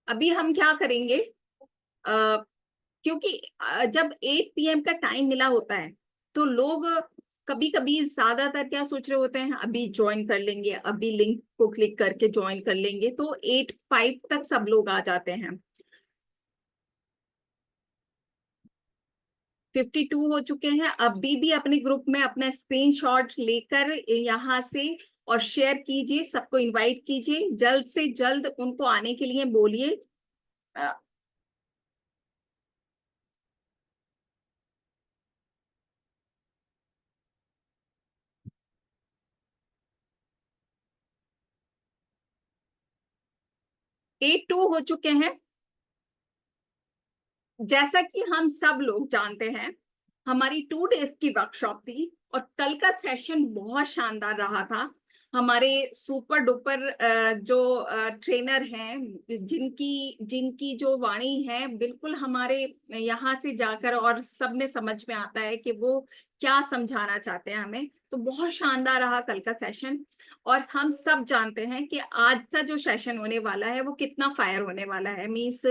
अभी हम क्या करेंगे, आ, क्योंकि जब 8 PM का टाइम मिला होता है तो लोग कभी कभी ज्यादातर क्या सोच रहे होते हैं, अभी ज्वाइन कर लेंगे, अभी लिंक को क्लिक करके ज्वाइन कर लेंगे, तो 8:05 तक सब लोग आ जाते हैं। 52 हो चुके हैं। अभी भी अपने ग्रुप में अपना स्क्रीनशॉट लेकर यहाँ से और शेयर कीजिए, सबको इनवाइट कीजिए, जल्द से जल्द उनको आने के लिए बोलिए। 8:02 हो चुके हैं। जैसा कि हम सब लोग जानते हैं, हमारी 2 डेज की वर्कशॉप थी और कल का सेशन बहुत शानदार रहा था। हमारे सुपर डुपर जो ट्रेनर हैं, जिनकी जिनकी जो वाणी है बिल्कुल हमारे यहाँ से जाकर और सब में समझ में आता है कि वो क्या समझाना चाहते हैं हमें। तो बहुत शानदार रहा कल का सेशन। और हम सब जानते हैं कि आज का जो सेशन होने वाला है वो कितना फायर होने वाला है। मीन्स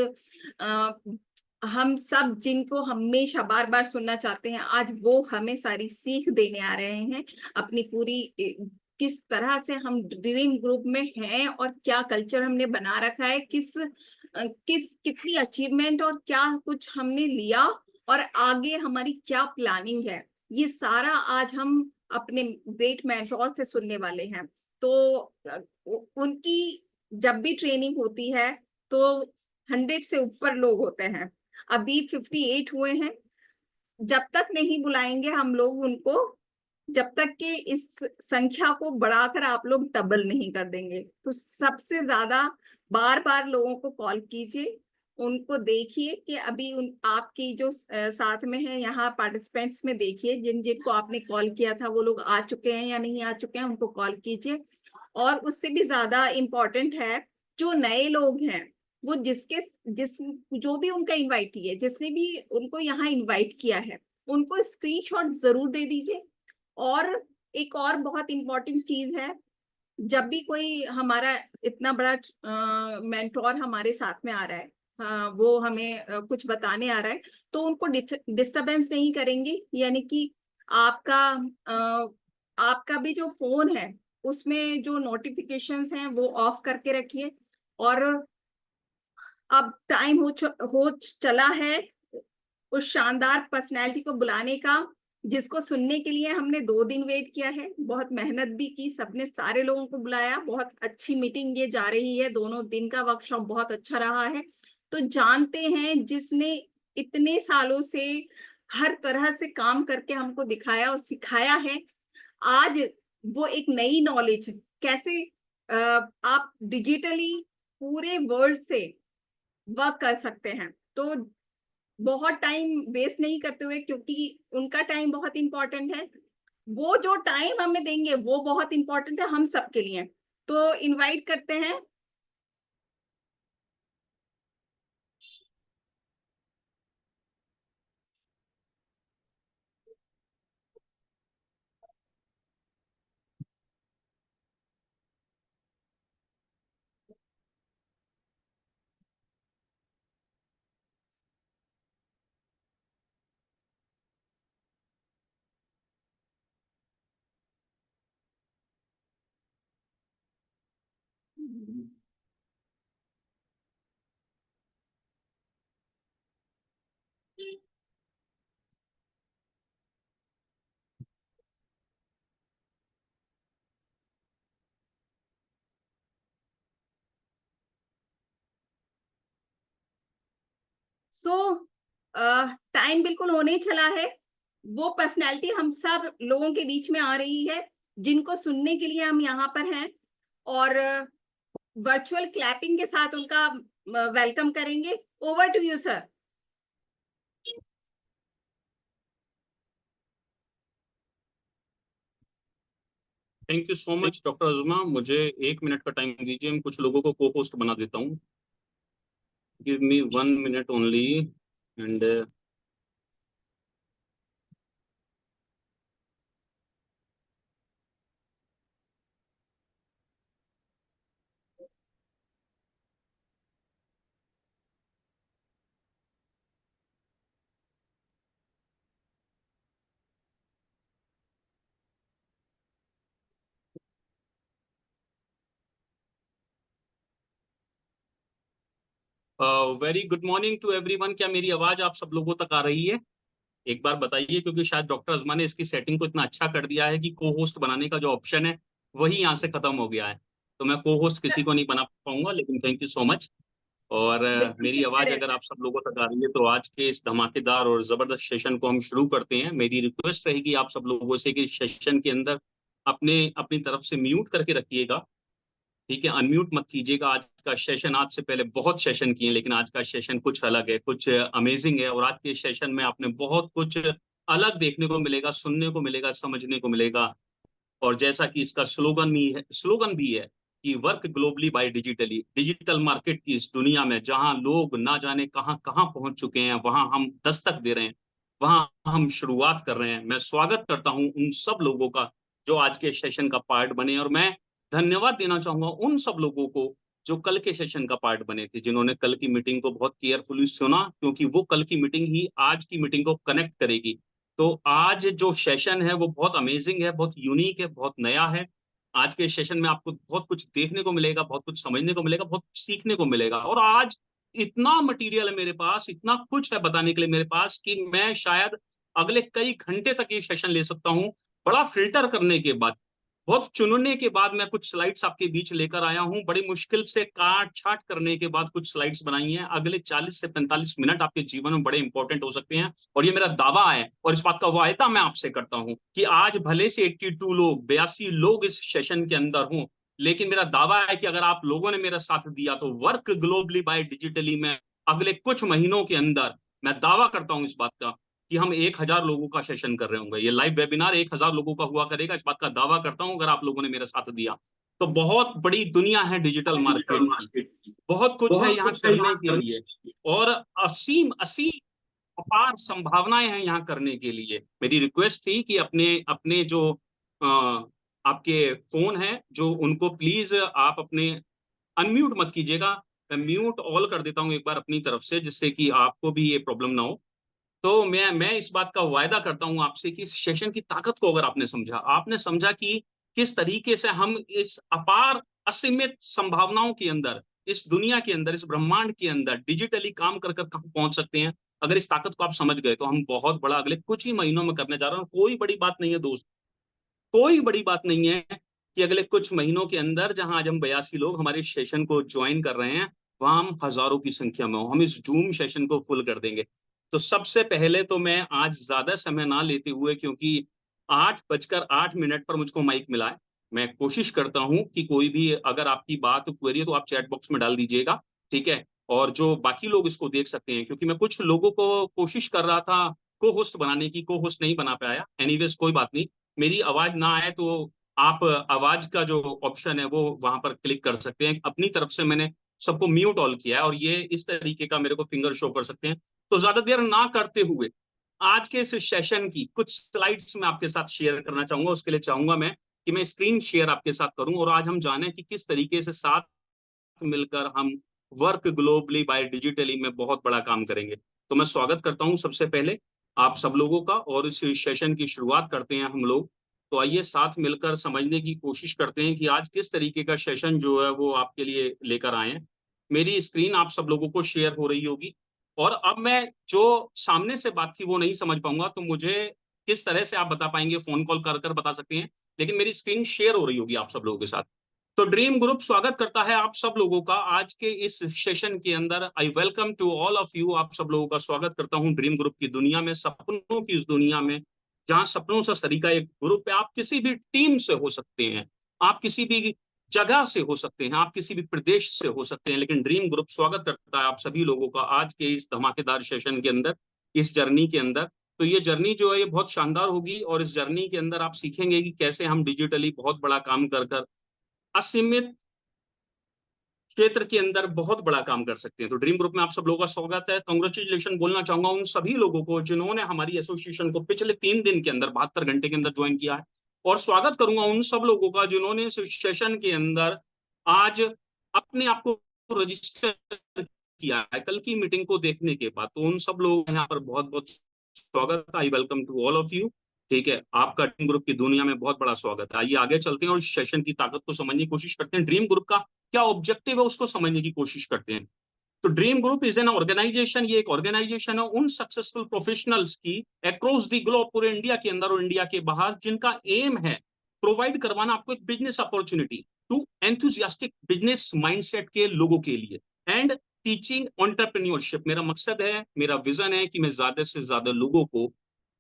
हम सब जिनको हमेशा बार बार सुनना चाहते हैं, आज वो हमें सारी सीख देने आ रहे हैं। अपनी पूरी किस तरह से हम ड्रीम ग्रुप में हैं और क्या कल्चर हमने बना रखा है, कितनी अचीवमेंट और क्या कुछ हमने लिया, और आगे हमारी क्या प्लानिंग है, ये सारा आज हम अपने ग्रेट मेंटोर से सुनने वाले हैं। तो उनकी जब भी ट्रेनिंग होती है तो 100 से ऊपर लोग होते हैं। अभी 58 हुए हैं। जब तक नहीं बुलाएंगे हम लोग उनको, जब तक कि इस संख्या को बढ़ाकर आप लोग डबल नहीं कर देंगे, तो सबसे ज्यादा बार बार लोगों को कॉल कीजिए। उनको देखिए कि अभी आपकी जो साथ में है यहाँ पार्टिसिपेंट्स में, देखिए जिन जिनको आपने कॉल किया था वो लोग आ चुके हैं या नहीं आ चुके हैं, उनको कॉल कीजिए। और उससे भी ज्यादा इम्पोर्टेंट है, जो नए लोग हैं, वो जिस जो भी उनका इनवाइटी है, जिसने भी उनको यहाँ इनवाइट किया है, उनको स्क्रीनशॉट जरूर दे दीजिए। और एक और बहुत इंपॉर्टेंट चीज है, जब भी कोई हमारा इतना बड़ा मेंटोर हमारे साथ में आ रहा है, वो हमें कुछ बताने आ रहा है, तो उनको डिस्टरबेंस नहीं करेंगे। यानी कि आपका आपका भी जो फोन है उसमें जो नोटिफिकेशंस हैं वो ऑफ करके रखिए। और अब टाइम हो चला है उस शानदार पर्सनैलिटी को बुलाने का, जिसको सुनने के लिए हमने 2 दिन वेट किया है, बहुत मेहनत भी की, सबने सारे लोगों को बुलाया। बहुत अच्छी मीटिंग ये जा रही है, दोनों दिन का वर्कशॉप बहुत अच्छा रहा है। तो जानते हैं, जिसने इतने सालों से हर तरह से काम करके हमको दिखाया और सिखाया है, आज वो एक नई नॉलेज कैसे आप डिजिटली पूरे वर्ल्ड से वर्क कर सकते हैं। तो बहुत टाइम वेस्ट नहीं करते हुए, क्योंकि उनका टाइम बहुत इंपॉर्टेंट है, वो जो टाइम हमें देंगे वो बहुत इंपॉर्टेंट है हम सबके लिए। तो इनवाइट करते हैं। सो टाइम बिल्कुल होने ही चला है। वो पर्सनैलिटी हम सब लोगों के बीच में आ रही है, जिनको सुनने के लिए हम यहाँ पर हैं। और वर्चुअल क्लैपिंग के साथ उनका वेलकम करेंगे। Over to you sir. Thank you so much doctor Azma. मुझे 1 मिनट का टाइम दीजिए, मैं कुछ लोगों को को होस्ट बना देता हूँ। Give me 1 minute only. And very good morning to everyone. क्या मेरी आवाज आप सब लोगों तक आ रही है? एक बार बताइए, क्योंकि शायद डॉक्टर अजमा ने इसकी सेटिंग को इतना अच्छा कर दिया है कि को होस्ट बनाने का जो ऑप्शन है वही यहाँ से खत्म हो गया है। तो मैं को होस्ट किसी को नहीं बना पाऊंगा, लेकिन थैंक यू सो मच। और बिल्कुल मेरी किस आवाज तरह अगर से? आप सब लोगों तक आ रही है तो आज के इस धमाकेदार और जबरदस्त सेशन को हम शुरू करते हैं। मेरी रिक्वेस्ट रहेगी आप सब लोगों से कि सेशन के अंदर अपने अपनी तरफ से म्यूट करके रखिएगा। ठीक है, अनम्यूट मत कीजिएगा। आज का सेशन, आज से पहले बहुत सेशन किए, लेकिन आज का सेशन कुछ अलग है, कुछ अमेजिंग है। और आज के सेशन में आपने बहुत कुछ अलग देखने को मिलेगा, सुनने को मिलेगा, समझने को मिलेगा। और जैसा कि इसका स्लोगन भी है कि work globally by digitally. Digital market की इस दुनिया में जहां लोग ना जाने कहां कहां पहुंच चुके हैं, वहां हम दस्तक दे रहे हैं, वहां हम शुरुआत कर रहे हैं। मैं स्वागत करता हूं उन सब लोगों का जो आज के सेशन का पार्ट बने, और मैं धन्यवाद देना चाहूंगा उन सब लोगों को जो कल के सेशन का पार्ट बने थे, जिन्होंने कल की मीटिंग को बहुत केयरफुली सुना, क्योंकि वो कल की मीटिंग ही आज की मीटिंग को कनेक्ट करेगी। तो आज जो सेशन है वो बहुत अमेजिंग है, बहुत यूनिक है, बहुत नया है। आज के सेशन में आपको बहुत कुछ देखने को मिलेगा, बहुत कुछ समझने को मिलेगा, बहुत कुछ सीखने को मिलेगा। और आज इतना मटेरियल है मेरे पास, इतना कुछ है बताने के लिए मेरे पास, कि मैं शायद अगले कई घंटे तक ये सेशन ले सकता हूँ। बड़ा फिल्टर करने के बाद, बहुत चुनने के बाद मैं कुछ स्लाइड्स आपके बीच लेकर आया हूं। बड़ी मुश्किल से काट छाट करने के बाद कुछ स्लाइड्स बनाई हैं। अगले 40 से 45 मिनट आपके जीवन में बड़े इंपॉर्टेंट हो सकते हैं। और ये मेरा दावा है, और इस बात का वायदा मैं आपसे करता हूं कि आज भले से 82 लोग, 82 लोग इस सेशन के अंदर हों, लेकिन मेरा दावा है कि अगर आप लोगों ने मेरा साथ दिया तो वर्क ग्लोबली बाय डिजिटली में अगले कुछ महीनों के अंदर, मैं दावा करता हूं इस बात का कि हम 1000 लोगों का सेशन कर रहे होंगे। ये लाइव वेबिनार 1000 लोगों का हुआ करेगा, इस बात का दावा करता हूं अगर आप लोगों ने मेरा साथ दिया। तो बहुत बड़ी दुनिया है डिजिटल मार्केट की, बहुत कुछ है यहाँ करने के लिए, और असीम असीम अपार संभावनाएं हैं यहाँ करने के लिए। मेरी रिक्वेस्ट थी कि अपने अपने जो आपके फोन है जो, उनको प्लीज आप अपने अनम्यूट मत कीजिएगा। मैं म्यूट ऑल कर देता हूँ एक बार अपनी तरफ से, जिससे कि आपको भी ये प्रॉब्लम ना हो। तो मैं इस बात का वायदा करता हूं आपसे कि इस सेशन की ताकत को अगर आपने समझा, आपने समझा कि किस तरीके से हम इस अपार असीमित संभावनाओं के अंदर, इस दुनिया के अंदर, इस ब्रह्मांड के अंदर डिजिटली काम कर कर कहाँ पहुंच सकते हैं, अगर इस ताकत को आप समझ गए तो हम बहुत बड़ा अगले कुछ ही महीनों में करने जा रहे हैं। कोई बड़ी बात नहीं है दोस्त, कोई बड़ी बात नहीं है कि अगले कुछ महीनों के अंदर, जहां आज हम 82 लोग हमारे सेशन को ज्वाइन कर रहे हैं, वहां हम हजारों की संख्या में हो, हम इस जूम सेशन को फुल कर देंगे। तो सबसे पहले तो मैं आज ज्यादा समय ना लेते हुए, क्योंकि 8:08 पर मुझको माइक मिला है, मैं कोशिश करता हूं कि कोई भी अगर आपकी बात क्वेरी है तो आप चैट बॉक्स में डाल दीजिएगा, ठीक है। और जो बाकी लोग इसको देख सकते हैं, क्योंकि मैं कुछ लोगों को कोशिश कर रहा था को होस्ट बनाने की, को होस्ट नहीं बना पाया। एनीवेज कोई बात नहीं, मेरी आवाज ना आए तो आप आवाज का जो ऑप्शन है वो वहां पर क्लिक कर सकते हैं। अपनी तरफ से मैंने सबको म्यूट ऑल किया है, और ये इस तरीके का मेरे को फिंगर शो कर सकते हैं। तो ज्यादा देर ना करते हुए आज के इस सेशन की कुछ स्लाइड्स में आपके साथ शेयर करना चाहूंगा। उसके लिए चाहूंगा मैं कि मैं स्क्रीन शेयर आपके साथ करूं, और आज हम जाने कि किस तरीके से साथ मिलकर हम वर्क ग्लोबली बाय डिजिटली में बहुत बड़ा काम करेंगे। तो मैं स्वागत करता हूं सबसे पहले आप सब लोगों का, और इस सेशन की शुरुआत करते हैं हम लोग। तो आइए साथ मिलकर समझने की कोशिश करते हैं कि आज किस तरीके का सेशन जो है वो आपके लिए लेकर आए हैं। मेरी स्क्रीन आप सब लोगों को शेयर हो रही होगी, और अब मैं जो सामने से बात थी वो नहीं समझ पाऊंगा, तो मुझे किस तरह से आप बता पाएंगे, फोन कॉल कर कर बता सकते हैं, लेकिन मेरी स्क्रीन शेयर हो रही होगी आप सब लोगों के साथ। तो ड्रीम ग्रुप स्वागत करता है आप सब लोगों का आज के इस सेशन के अंदर। I welcome to all of you, आप सब लोगों का स्वागत करता हूं ड्रीम ग्रुप की दुनिया में, सपनों की इस दुनिया में, जहां सपनों से सरीका एक ग्रुप है। आप किसी भी टीम से हो सकते हैं, आप किसी भी जगह से हो सकते हैं, आप किसी भी प्रदेश से हो सकते हैं, लेकिन ड्रीम ग्रुप स्वागत करता है आप सभी लोगों का आज के इस धमाकेदार सेशन के अंदर, इस जर्नी के अंदर। तो ये जर्नी जो है ये बहुत शानदार होगी, और इस जर्नी के अंदर आप सीखेंगे कि कैसे हम डिजिटली बहुत बड़ा काम कर कर असीमित क्षेत्र के अंदर बहुत बड़ा काम कर सकते हैं। तो ड्रीम ग्रुप में आप सब लोगों का स्वागत है। कांग्रेचुलेशन बोलना चाहूंगा उन सभी लोगों को जिन्होंने हमारी एसोसिएशन को पिछले 3 दिन के अंदर, 72 घंटे के अंदर ज्वाइन किया है। और स्वागत करूंगा उन सब लोगों का जिन्होंने इस सेशन के अंदर आज अपने आप को रजिस्टर किया है कल की मीटिंग को देखने के बाद। तो उन सब लोगों का यहाँ पर बहुत बहुत स्वागत है। I welcome to all of you, ठीक है। आपका ड्रीम ग्रुप की दुनिया में बहुत बड़ा स्वागत है। आइए आगे चलते हैं और सेशन की ताकत को समझने की कोशिश करते हैं। ड्रीम ग्रुप का क्या ऑब्जेक्टिव है उसको समझने की कोशिश करते हैं। तो dream group is an organisation, ये एक ऑर्गेनाइजेशन है उन सक्सेसफुल प्रोफेशनल्स की अक्रॉस द ग्लोब, पूरे इंडिया के अंदर और इंडिया के बाहर, जिनका एम है प्रोवाइड करवाना आपको एक business opportunity to enthusiastic business mindset के लोगों के लिए, एंड टीचिंग एंटरप्रेन्योरशिप। मेरा मकसद है, मेरा विजन है कि मैं ज्यादा से ज्यादा लोगों को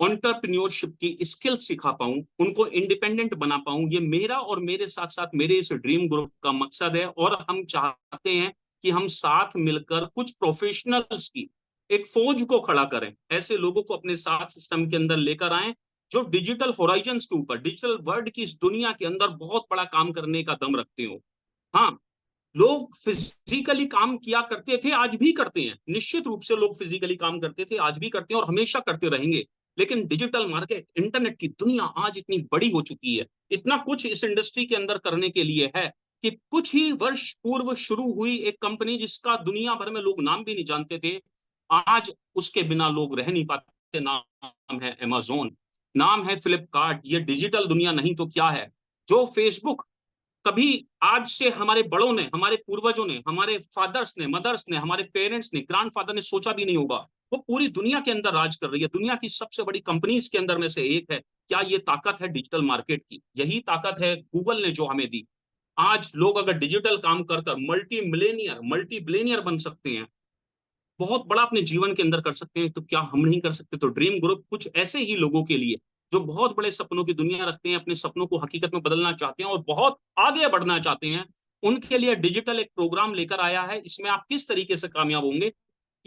एंटरप्रेन्योरशिप की स्किल सिखा पाऊं, उनको इंडिपेंडेंट बना पाऊं। ये मेरा और मेरे साथ साथ मेरे इस ड्रीम ग्रुप का मकसद है, और हम चाहते हैं कि हम साथ मिलकर कुछ प्रोफेशनल्स की एक फौज को खड़ा करें, ऐसे लोगों को अपने साथ सिस्टम के अंदर लेकर आए जो डिजिटल होराइजन्स के ऊपर, डिजिटल वर्ल्ड की इस दुनिया के अंदर बहुत बड़ा काम करने का दम रखते हो। हाँ, लोग फिजिकली काम किया करते थे, आज भी करते हैं, निश्चित रूप से लोग फिजिकली काम करते थे, आज भी करते हैं और हमेशा करते रहेंगे। लेकिन डिजिटल मार्केट, इंटरनेट की दुनिया आज इतनी बड़ी हो चुकी है, इतना कुछ इस इंडस्ट्री के अंदर करने के लिए है कि कुछ ही वर्ष पूर्व शुरू हुई एक कंपनी जिसका दुनिया भर में लोग नाम भी नहीं जानते थे, आज उसके बिना लोग रह नहीं पाते। नाम है अमेज़न, नाम है फ्लिपकार्ट। ये डिजिटल दुनिया नहीं तो क्या है। जो फेसबुक कभी आज से हमारे बड़ों ने, हमारे पूर्वजों ने, हमारे फादर्स ने, मदर्स ने, हमारे पेरेंट्स ने, ग्रैंडफादर ने सोचा भी नहीं होगा, वो पूरी दुनिया के अंदर राज कर रही है, दुनिया की सबसे बड़ी कंपनीज के अंदर में से एक है। क्या ये ताकत है डिजिटल मार्केट की? यही ताकत है गूगल ने जो हमें दी। आज लोग अगर डिजिटल काम कर कर मल्टी बिलियनियर बन सकते हैं, बहुत बड़ा अपने जीवन के अंदर कर सकते हैं, तो क्या हम नहीं कर सकते? तो ड्रीम ग्रुप कुछ ऐसे ही लोगों के लिए जो बहुत बड़े सपनों की दुनिया रखते हैं, अपने सपनों को हकीकत में बदलना चाहते हैं और बहुत आगे बढ़ना चाहते हैं, उनके लिए डिजिटल एक प्रोग्राम लेकर आया है। इसमें आप किस तरीके से कामयाब होंगे,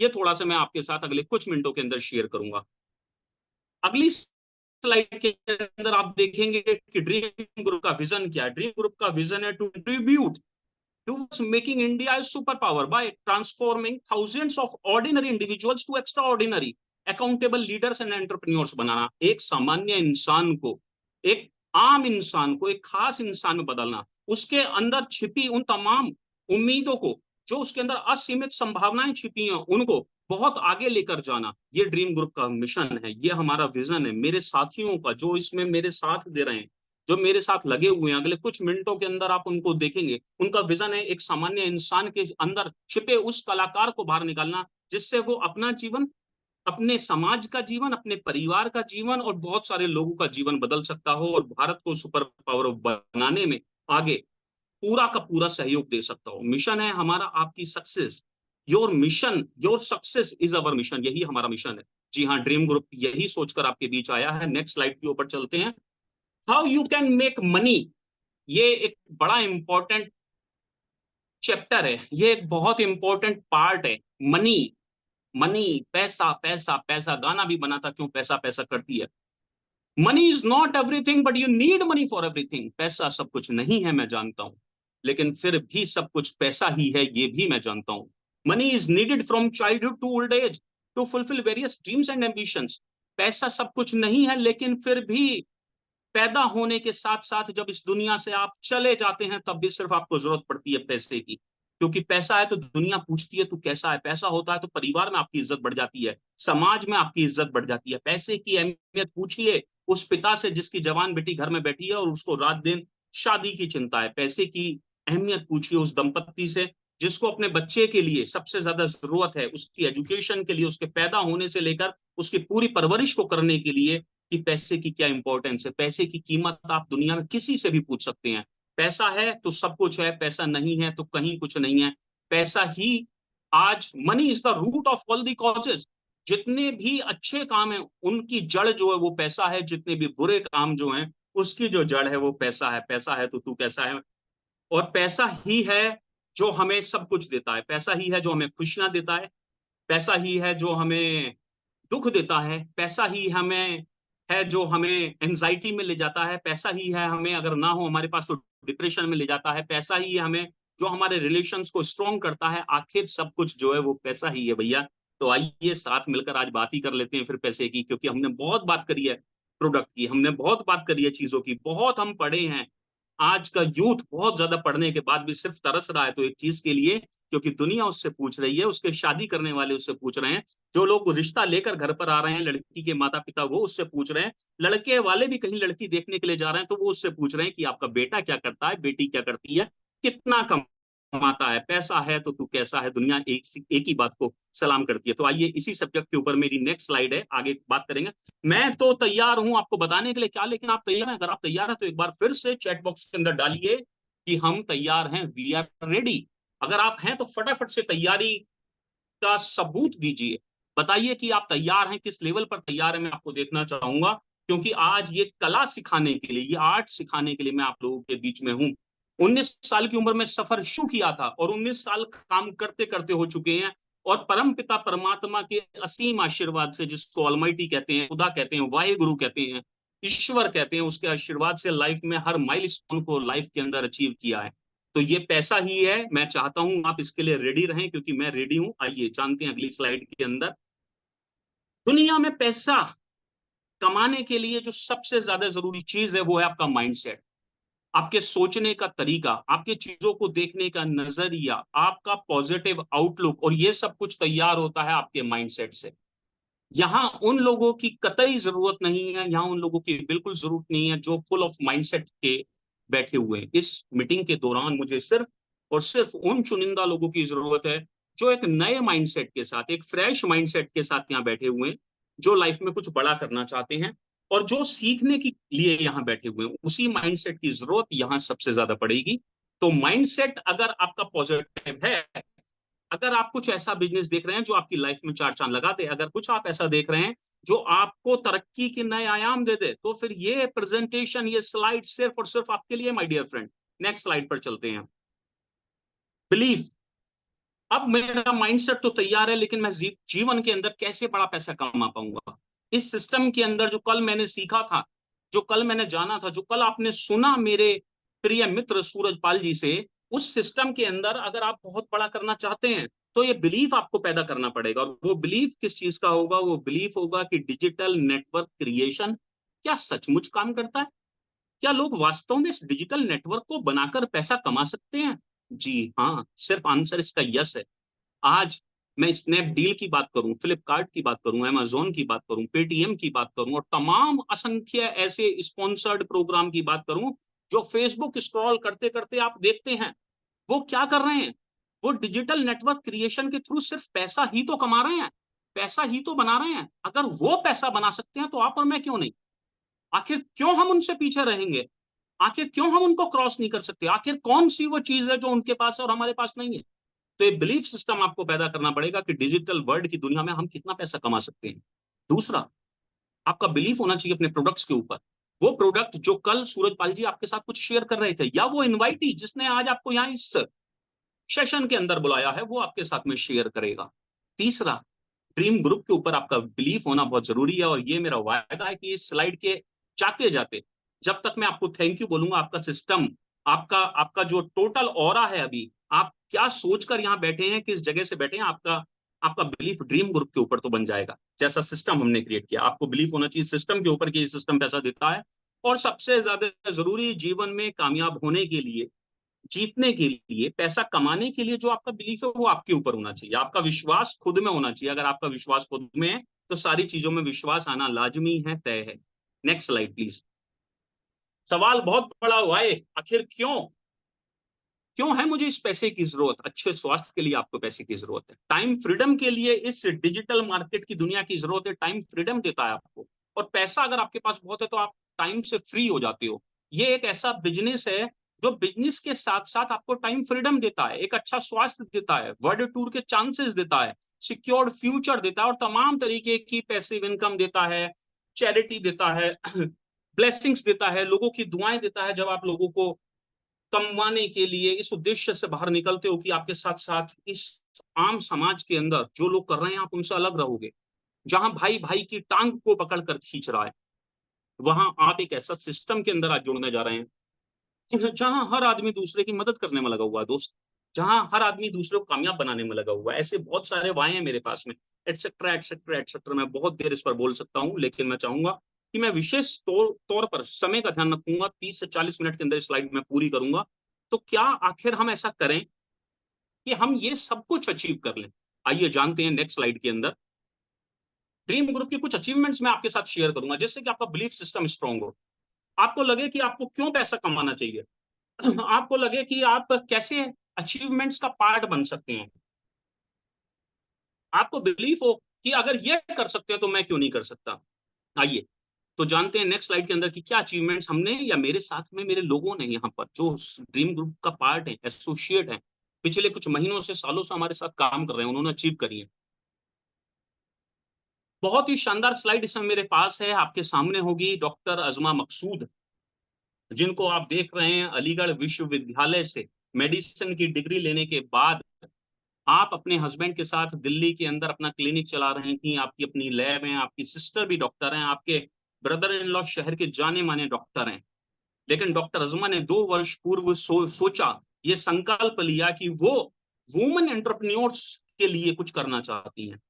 ये थोड़ा सा मैं आपके साथ अगले कुछ मिनटों के अंदर शेयर करूंगा। अगली स्लाइड के अंदर आप देखेंगे कि ड्रीम ग्रुप का विजन क्या है। ड्रीम ग्रुप का विजन है to contribute towards making India a superpower by transforming thousands of ordinary individuals to extraordinary accountable leaders and entrepreneurs बनाना। एक सामान्य इंसान को, एक आम इंसान को एक खास इंसान में बदलना, उसके अंदर छिपी उन तमाम उम्मीदों को, जो उसके अंदर असीमित संभावनाएं छिपी हैं, उनको बहुत आगे लेकर जाना, ये ड्रीम ग्रुप का मिशन है, ये हमारा विजन है। मेरे साथियों का जो इसमें मेरे साथ दे रहे हैं, जो मेरे साथ लगे हुए हैं, अगले कुछ मिनटों के अंदर आप उनको देखेंगे, उनका विजन है एक सामान्य इंसान के अंदर छिपे उस कलाकार को बाहर निकालना, जिससे वो अपना जीवन, अपने समाज का जीवन, अपने परिवार का जीवन और बहुत सारे लोगों का जीवन बदल सकता हो और भारत को सुपर पावर बनाने में आगे पूरा का पूरा सहयोग दे सकता हो। मिशन है हमारा आपकी success, your mission your success is our mission, यही हमारा मिशन है। जी हाँ, ड्रीम ग्रुप यही सोचकर आपके बीच आया है। नेक्स्ट स्लाइड के ऊपर चलते हैं। How you can make money, ये एक बड़ा इंपॉर्टेंट चैप्टर है, ये एक बहुत इंपॉर्टेंट पार्ट है। मनी, मनी, पैसा पैसा पैसा, गाना भी बना था क्यों पैसा पैसा करती है। Money is not everything but you need money for everything. पैसा सब कुछ नहीं है मैं जानता हूं, लेकिन फिर भी सब कुछ पैसा ही है ये भी मैं जानता हूं। Money is needed from childhood to old age to fulfil various dreams and ambitions. पैसा सब कुछ नहीं है, लेकिन फिर भी पैदा होने के साथ साथ जब इस दुनिया से आप चले जाते हैं, तब भी सिर्फ आपको जरूरत पड़ती है पैसे की, क्योंकि पैसा है तो दुनिया पूछती है तू कैसा है। पैसा होता है तो परिवार में आपकी इज्जत बढ़ जाती है, समाज में आपकी इज्जत बढ़ जाती है। पैसे की अहमियत पूछिए उस पिता से जिसकी जवान बेटी घर में बैठी है और उसको रात दिन शादी की चिंता है। पैसे की अहमियत पूछिए उस दंपत्ति से जिसको अपने बच्चे के लिए सबसे ज्यादा जरूरत है, उसकी एजुकेशन के लिए, उसके पैदा होने से लेकर उसकी पूरी परवरिश को करने के लिए, कि पैसे की क्या इंपॉर्टेंस है। पैसे की कीमत आप दुनिया में किसी से भी पूछ सकते हैं। पैसा है तो सब कुछ है, पैसा नहीं है तो कहीं कुछ नहीं है। पैसा ही आज, money is the root of all the causes. जितने भी अच्छे काम है उनकी जड़ जो है वो पैसा है, जितने भी बुरे काम जो हैं उसकी जो जड़ है वो पैसा है। पैसा है तो तू कैसा है। और पैसा ही है जो हमें सब कुछ देता है, पैसा ही है जो हमें खुशियां देता है, पैसा ही है जो हमें दुख देता है, पैसा ही हमें है जो हमें एंजाइटी में ले जाता है, पैसा ही है हमें अगर ना हो हमारे पास तो डिप्रेशन में ले जाता है, पैसा ही है हमें जो हमारे रिलेशंस को स्ट्रॉन्ग करता है। आखिर सब कुछ जो है वो पैसा ही है भैया। तो आइए साथ मिलकर आज बात ही कर लेते हैं फिर पैसे की, क्योंकि हमने बहुत बात करी है प्रोडक्ट की, हमने बहुत बात करी है चीजों की, बहुत हम पढ़े हैं। आज का यूथ बहुत ज्यादा पढ़ने के बाद भी सिर्फ तरस रहा है तो एक चीज के लिए, क्योंकि दुनिया उससे पूछ रही है, उसके शादी करने वाले उससे पूछ रहे हैं, जो लोग रिश्ता लेकर घर पर आ रहे हैं लड़की के माता पिता वो उससे पूछ रहे हैं, लड़के वाले भी कहीं लड़की देखने के लिए जा रहे हैं तो वो उससे पूछ रहे हैं कि आपका बेटा क्या करता है, बेटी क्या करती है, कितना कम कमाता है, पैसा है तो तू कैसा है, दुनिया एक ही बात को सलाम करती है। तो आइए इसी सब्जेक्ट के ऊपर मेरी नेक्स्ट स्लाइड है, आगे बात करेंगे। मैं तो तैयार हूं आपको बताने के लिए क्या, लेकिन आप तैयार हैं? अगर आप तैयार हैं तो एक बार फिर से चैट बॉक्स के अंदर डालिए कि हम तैयार हैं, वी आर रेडी। अगर आप हैं तो फटाफट से तैयारी का सबूत दीजिए, बताइए कि आप तैयार हैं, किस लेवल पर तैयार हैं, मैं आपको देखना चाहूंगा। क्योंकि आज ये कला सिखाने के लिए, ये आर्ट सिखाने के लिए मैं आप लोगों के बीच में हूं। 19 साल की उम्र में सफर शुरू किया था और 19 साल काम करते करते हो चुके हैं। और परम पिता परमात्मा के असीम आशीर्वाद से, जिसको ऑलमाइटी कहते हैं, खुदा कहते हैं, वाहे गुरु कहते हैं, ईश्वर कहते हैं, उसके आशीर्वाद से लाइफ में हर माइलस्टोन को लाइफ के अंदर अचीव किया है। तो ये पैसा ही है। मैं चाहता हूं आप इसके लिए रेडी रहें, क्योंकि मैं रेडी हूं। आइए जानते हैं अगली स्लाइड के अंदर। दुनिया में पैसा कमाने के लिए जो सबसे ज्यादा जरूरी चीज है वो है आपका माइंडसेट, आपके सोचने का तरीका, आपके चीजों को देखने का नजरिया, आपका पॉजिटिव आउटलुक। और ये सब कुछ तैयार होता है आपके माइंडसेट से। यहाँ उन लोगों की कतई जरूरत नहीं है, यहाँ उन लोगों की बिल्कुल जरूरत नहीं है जो फुल ऑफ माइंडसेट के बैठे हुए हैं। इस मीटिंग के दौरान मुझे सिर्फ और सिर्फ उन चुनिंदा लोगों की जरूरत है जो एक नए माइंडसेट के साथ, एक फ्रेश माइंडसेट के साथ यहाँ बैठे हुए हैं, जो लाइफ में कुछ बड़ा करना चाहते हैं और जो सीखने के लिए यहाँ बैठे हुए हैं। उसी माइंडसेट की जरूरत यहाँ सबसे ज्यादा पड़ेगी। तो माइंडसेट अगर आपका पॉजिटिव है, अगर आप कुछ ऐसा बिजनेस देख रहे हैं जो आपकी लाइफ में चार चांद लगा दे, अगर कुछ आप ऐसा देख रहे हैं जो आपको तरक्की के नए आयाम दे दे, तो फिर ये प्रेजेंटेशन, ये स्लाइड सिर्फ और सिर्फ आपके लिए, my dear friend. Next slide पर चलते हैं। बिलीफ। अब मेरा माइंडसेट तो तैयार है, लेकिन मैं जीवन के अंदर कैसे बड़ा पैसा कमा पाऊंगा? इस सिस्टम के अंदर जो कल मैंने सीखा था, जो कल मैंने जाना था, जो कल आपने सुना मेरे प्रिय मित्र सूरजपाल जी से, उस सिस्टम के अंदर अगर आप बहुत बड़ा करना चाहते हैं तो ये बिलीफ आपको पैदा करना पड़ेगा। और वो बिलीफ किस चीज का होगा? वो बिलीफ होगा कि डिजिटल नेटवर्क क्रिएशन क्या सचमुच काम करता है? क्या लोग वास्तव में इस डिजिटल नेटवर्क को बनाकर पैसा कमा सकते हैं? जी हाँ, सिर्फ आंसर इसका यस है। आज मैं स्नैपडील की बात करूं, फ्लिपकार्ट की बात करूं, अमेजोन की बात करूं, पेटीएम की बात करूं और तमाम असंख्य ऐसे स्पॉन्सर्ड प्रोग्राम की बात करूं, जो फेसबुक स्क्रॉल करते करते आप देखते हैं, वो क्या कर रहे हैं? वो डिजिटल नेटवर्क क्रिएशन के थ्रू सिर्फ पैसा ही तो कमा रहे हैं, पैसा ही तो बना रहे हैं। अगर वो पैसा बना सकते हैं तो आप और मैं क्यों नहीं? आखिर क्यों हम उनसे पीछे रहेंगे? आखिर क्यों हम उनको क्रॉस नहीं कर सकते? आखिर कौन सी वो चीज है जो उनके पास है और हमारे पास नहीं है? तो एक बिलीफ सिस्टम आपको पैदा करना पड़ेगा कि डिजिटल वर्ल्ड की दुनिया में हम कितना पैसा कमा सकते हैं। दूसरा, आपका बिलीफ होना चाहिए अपने प्रोडक्ट्स के ऊपर। वो प्रोडक्ट जो कल सूरजपाल जी आपके साथ कुछ शेयर कर रहे थे, या वो इनवाइटी जिसने आज आपको यहाँ इस सेशन के अंदर बुलाया है, वो आपके साथ में शेयर करेगा। तीसरा, ड्रीम ग्रुप के ऊपर आपका बिलीफ होना बहुत जरूरी है। और ये मेरा वायदा है कि इस स्लाइड के जाते जाते, जब तक मैं आपको थैंक यू बोलूंगा, आपका सिस्टम, आपका आपका जो टोटल ऑरा है, अभी आप क्या सोचकर यहाँ बैठे हैं, किस जगह से बैठे हैं, आपका आपका बिलीफ ड्रीम ग्रुप के ऊपर तो बन जाएगा। जैसा सिस्टम हमने क्रिएट किया, आपको बिलीफ होना चाहिए सिस्टम के ऊपर कि सिस्टम पैसा देता है। और सबसे ज्यादा जरूरी जीवन में कामयाब होने के लिए, जीतने के लिए, पैसा कमाने के लिए, जो आपका बिलीफ है वो आपके ऊपर होना चाहिए। आपका विश्वास खुद में होना चाहिए। अगर आपका विश्वास खुद में है तो सारी चीजों में विश्वास आना लाजमी है, तय है। Next slide please. सवाल बहुत बड़ा हुआ है, आखिर क्यों क्यों है मुझे इस पैसे की जरूरत? अच्छे स्वास्थ्य के लिए आपको पैसे की जरूरत है, टाइम फ्रीडम के लिए इस डिजिटल मार्केट की दुनिया की जरूरत है। टाइम फ्रीडम देता है आपको, और पैसा अगर आपके पास बहुत है तो आप टाइम से फ्री हो जाते हो। ये एक ऐसा बिजनेस है जो बिजनेस के साथ साथ आपको टाइम फ्रीडम देता है, एक अच्छा स्वास्थ्य देता है, वर्ल्ड टूर के चांसेस देता है, सिक्योर्ड फ्यूचर देता है, और तमाम तरीके की पैसिव इनकम देता है, चैरिटी देता है, ब्लेसिंग्स देता है, लोगों की दुआएं देता है। जब आप लोगों को कमवाने के लिए इस उद्देश्य से बाहर निकलते हो कि आपके साथ साथ इस आम समाज के अंदर जो लोग कर रहे हैं आप उनसे अलग रहोगे, जहां भाई भाई की टांग को पकड़कर खींच रहा है, वहां आप एक ऐसा सिस्टम के अंदर आज जुड़ने जा रहे हैं जहां हर आदमी दूसरे की मदद करने में लगा हुआ है दोस्त, जहां हर आदमी दूसरे को कामयाब बनाने में लगा हुआ है। ऐसे बहुत सारे वाए हैं मेरे पास में, एटसेट्रा एटसेट्रा एटसेट्रा। मैं बहुत देर इस पर बोल सकता हूं, लेकिन मैं चाहूंगा कि मैं विशेष तौर पर समय का ध्यान रखूंगा। 30 से 40 मिनट के अंदर स्लाइड में पूरी करूंगा। तो क्या आखिर हम ऐसा करें कि हम ये सब कुछ अचीव कर लें? आइए जानते हैं नेक्स्ट स्लाइड के अंदर। ड्रीम ग्रुप की कुछ अचीवमेंट्स मैं आपके साथ शेयर करूंगा, जिससे कि आपका बिलीफ सिस्टम स्ट्रांग हो, आपको लगे कि आपको क्यों पैसा कमाना चाहिए, आपको लगे कि आप कैसे अचीवमेंट्स का पार्ट बन सकते हैं। आपको बिलीफ हो कि अगर ये कर सकते हैं तो मैं क्यों नहीं कर सकता। आइए तो जानते हैं नेक्स्ट स्लाइड के अंदर कि क्या अचीवमेंट्स हमने या मेरे साथ में मेरे लोगों ने यहाँ पर जो ड्रीम ग्रुप का पार्ट है, एसोसिएट है, पिछले कुछ महीनों से सालों से हमारे साथ काम कर रहे हैं, उन्होंने अचीव करी है। बहुत ही शानदार स्लाइड इस समय मेरे पास है, आपके सामने होगी। डॉक्टर अजमा मकसूद, जिनको आप देख रहे हैं अलीगढ़ विश्वविद्यालय से मेडिसिन की डिग्री लेने के बाद आप अपने हस्बैंड के साथ दिल्ली के अंदर अपना क्लिनिक चला रही थी, आपकी अपनी लैब है, आपकी सिस्टर भी डॉक्टर हैं, आपके ब्रदर इन लॉ शहर के जाने माने डॉक्टर हैं। लेकिन डॉक्टर अजमा ने 2 वर्ष पूर्व सोचा, ये संकल्प लिया कि वो वुमेन एंटरप्रेन्योर्स के लिए कुछ करना चाहती हैं।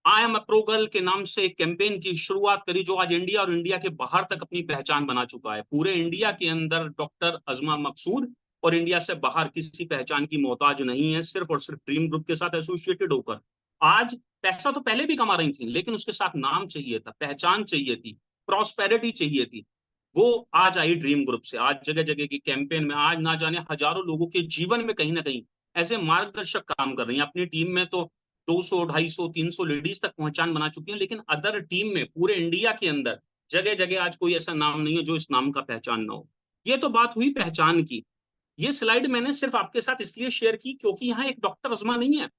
आई एम अप्रोगल के नाम से एक कैंपेन की शुरुआत करी, जो आज इंडिया और इंडिया के बाहर तक अपनी पहचान बना चुका है। पूरे इंडिया के अंदर डॉक्टर अजमा मकसूद और इंडिया से बाहर किसी पहचान की मोहताज नहीं है, सिर्फ और सिर्फ ड्रीम ग्रुप के साथ एसोसिएटेड होकर। आज पैसा तो पहले भी कमा रही थी, लेकिन उसके साथ नाम चाहिए था, पहचान चाहिए थी, प्रॉस्पेरिटी चाहिए थी। वो आज आई ड्रीम ग्रुप से। आज जगह जगह की कैंपेन में आज ना जाने हजारों लोगों के जीवन में कहीं ना कहीं ऐसे मार्गदर्शक काम कर रही हैं। अपनी टीम में तो 200, 250, 300 लेडीज तक पहचान बना चुकी हैं, लेकिन अदर टीम में पूरे इंडिया के अंदर जगह जगह आज कोई ऐसा नाम नहीं है जो इस नाम का पहचान ना हो। ये तो बात हुई पहचान की। ये स्लाइड मैंने सिर्फ आपके साथ इसलिए शेयर की क्योंकि यहाँ एक डॉक्टर अजमा नहीं है,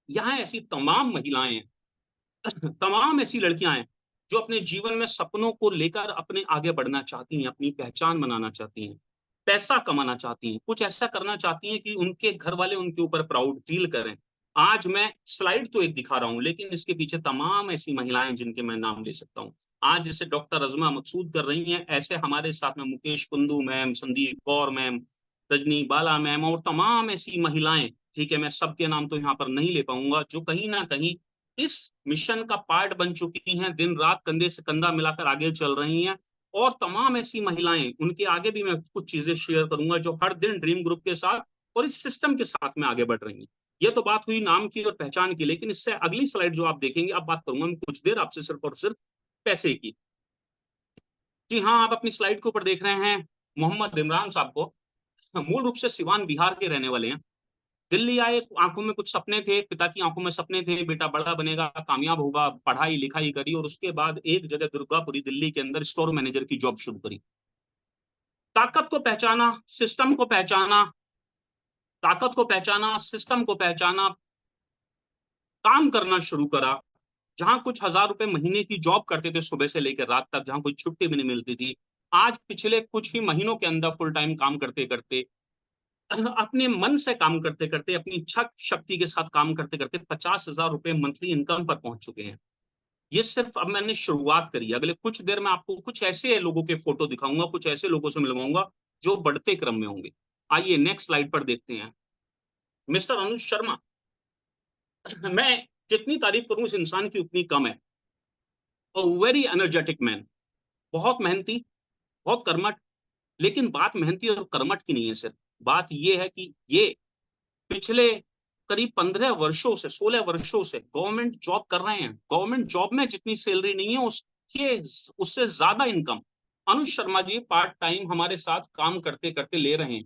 यहाँ ऐसी तमाम महिलाएं हैं, तमाम ऐसी लड़कियां हैं जो अपने जीवन में सपनों को लेकर अपने आगे बढ़ना चाहती हैं, अपनी पहचान बनाना चाहती हैं, पैसा कमाना चाहती हैं, कुछ ऐसा करना चाहती हैं कि उनके घर वाले उनके ऊपर प्राउड फील करें। आज मैं स्लाइड तो एक दिखा रहा हूं, लेकिन इसके पीछे तमाम ऐसी महिलाएं जिनके मैं नाम ले सकता हूं। आज जैसे डॉक्टर अजमा मकसूद कर रही हैं, ऐसे हमारे साथ में मुकेश कुंदू मैम, संदीप कौर मैम, रजनी बाला मैम और तमाम ऐसी महिलाएं, ठीक है, मैं सबके नाम तो यहाँ पर नहीं ले पाऊंगा, जो कहीं ना कहीं इस मिशन का पार्ट बन चुकी हैं, दिन रात कंधे से कंधा मिलाकर आगे चल रही हैं। और तमाम ऐसी महिलाएं, उनके आगे भी मैं कुछ चीजें शेयर करूंगा, जो हर दिन ड्रीम ग्रुप के साथ और इस सिस्टम के साथ में आगे बढ़ रही हैं। ये तो बात हुई नाम की और पहचान की, लेकिन इससे अगली स्लाइड जो आप देखेंगे, अब बात करूंगा मैं कुछ देर आपसे सिर्फ और सिर्फ पैसे की। जी हाँ, आप अपनी स्लाइड के ऊपर देख रहे हैं मोहम्मद इमरान साहब को। मूल रूप से सिवान बिहार के रहने वाले हैं। दिल्ली आए, आंखों में कुछ सपने थे, पिता की आंखों में सपने थे, बेटा बड़ा बनेगा, कामयाब होगा, पढ़ाई लिखाई करी और उसके बाद एक जगह दुर्गापुरी दिल्ली के अंदर स्टोर मैनेजर की जॉब शुरू करी। ताकत को पहचाना, सिस्टम को पहचाना, ताकत को पहचाना, सिस्टम को पहचाना, काम करना शुरू करा। जहां कुछ हजार रुपए महीने की जॉब करते थे सुबह से लेकर रात तक, जहां कोई छुट्टी भी नहीं मिलती थी, आज पिछले कुछ ही महीनों के अंदर फुल टाइम काम करते करते, अपने मन से काम करते करते, अपनी इच्छा शक्ति के साथ काम करते करते 50,000 रुपए मंथली इनकम पर पहुंच चुके हैं। ये सिर्फ अब मैंने शुरुआत करी है। अगले कुछ देर में आपको कुछ ऐसे लोगों के फोटो दिखाऊंगा, कुछ ऐसे लोगों से मिलवाऊंगा जो बढ़ते क्रम में होंगे। आइए नेक्स्ट स्लाइड पर देखते हैं। मिस्टर अनुज शर्मा, मैं जितनी तारीफ करूं इस इंसान की उतनी कम है। वेरी एनर्जेटिक मैन, बहुत मेहनती, बहुत कर्मठ। लेकिन बात मेहनती और कर्मठ की नहीं है, सिर्फ बात ये है कि ये पिछले करीब 15 वर्षों से, 16 वर्षों से गवर्नमेंट जॉब कर रहे हैं। गवर्नमेंट जॉब में जितनी सैलरी नहीं है उसके उससे ज्यादा income Anuj Sharma ji part time हमारे साथ काम करते करते ले रहे हैं।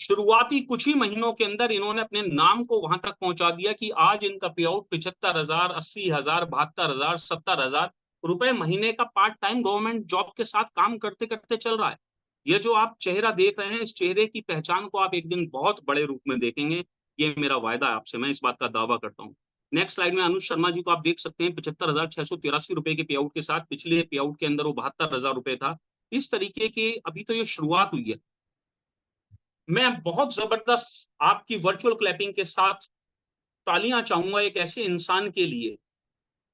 शुरुआती कुछ ही महीनों के अंदर इन्होंने अपने नाम को वहां तक पहुंचा दिया कि आज इनका पे आउट 75,000, 80,000, 72,000, 70,000 रुपए महीने का पार्ट टाइम गवर्नमेंट जॉब के साथ काम करते करते चल रहा है। ये जो आप चेहरा देख रहे हैं, इस चेहरे की पहचान को आप एक दिन बहुत बड़े रूप में देखेंगे। ये मेरा वायदा है आपसे, मैं इस बात का दावा करता हूँ। नेक्स्ट स्लाइड में अनुज शर्मा जी को आप देख सकते हैं 75,683 रुपए के पे आउट के साथ। पिछले पे आउट के अंदर वो 72,000 रुपए था। इस तरीके के अभी तो ये शुरुआत हुई है। मैं बहुत जबरदस्त आपकी वर्चुअल क्लैपिंग के साथ तालियां चाहूंगा एक ऐसे इंसान के लिए,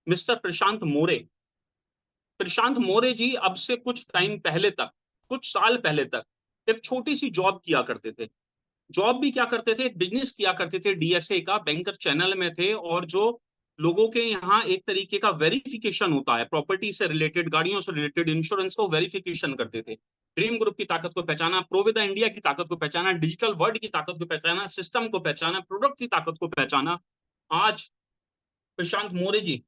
मिस्टर प्रशांत मोरे। प्रशांत मोरे जी अब से कुछ टाइम पहले तक, कुछ साल पहले तक एक छोटी सी जॉब किया करते थे। जॉब भी क्या करते थे, एक बिजनेस किया करते थे डीएसए का, बैंकर चैनल में थे। और जो लोगों के यहाँ एक तरीके का वेरिफिकेशन होता है, प्रॉपर्टी से रिलेटेड, गाड़ियों से रिलेटेड, इंश्योरेंस को वेरिफिकेशन करते थे। ड्रीम ग्रुप की ताकत को पहचाना, प्रोविदा इंडिया की ताकत को पहचाना, डिजिटल वर्ल्ड की ताकत को पहचाना, सिस्टम को पहचाना, प्रोडक्ट की ताकत को पहचाना। आज प्रशांत मोरे जी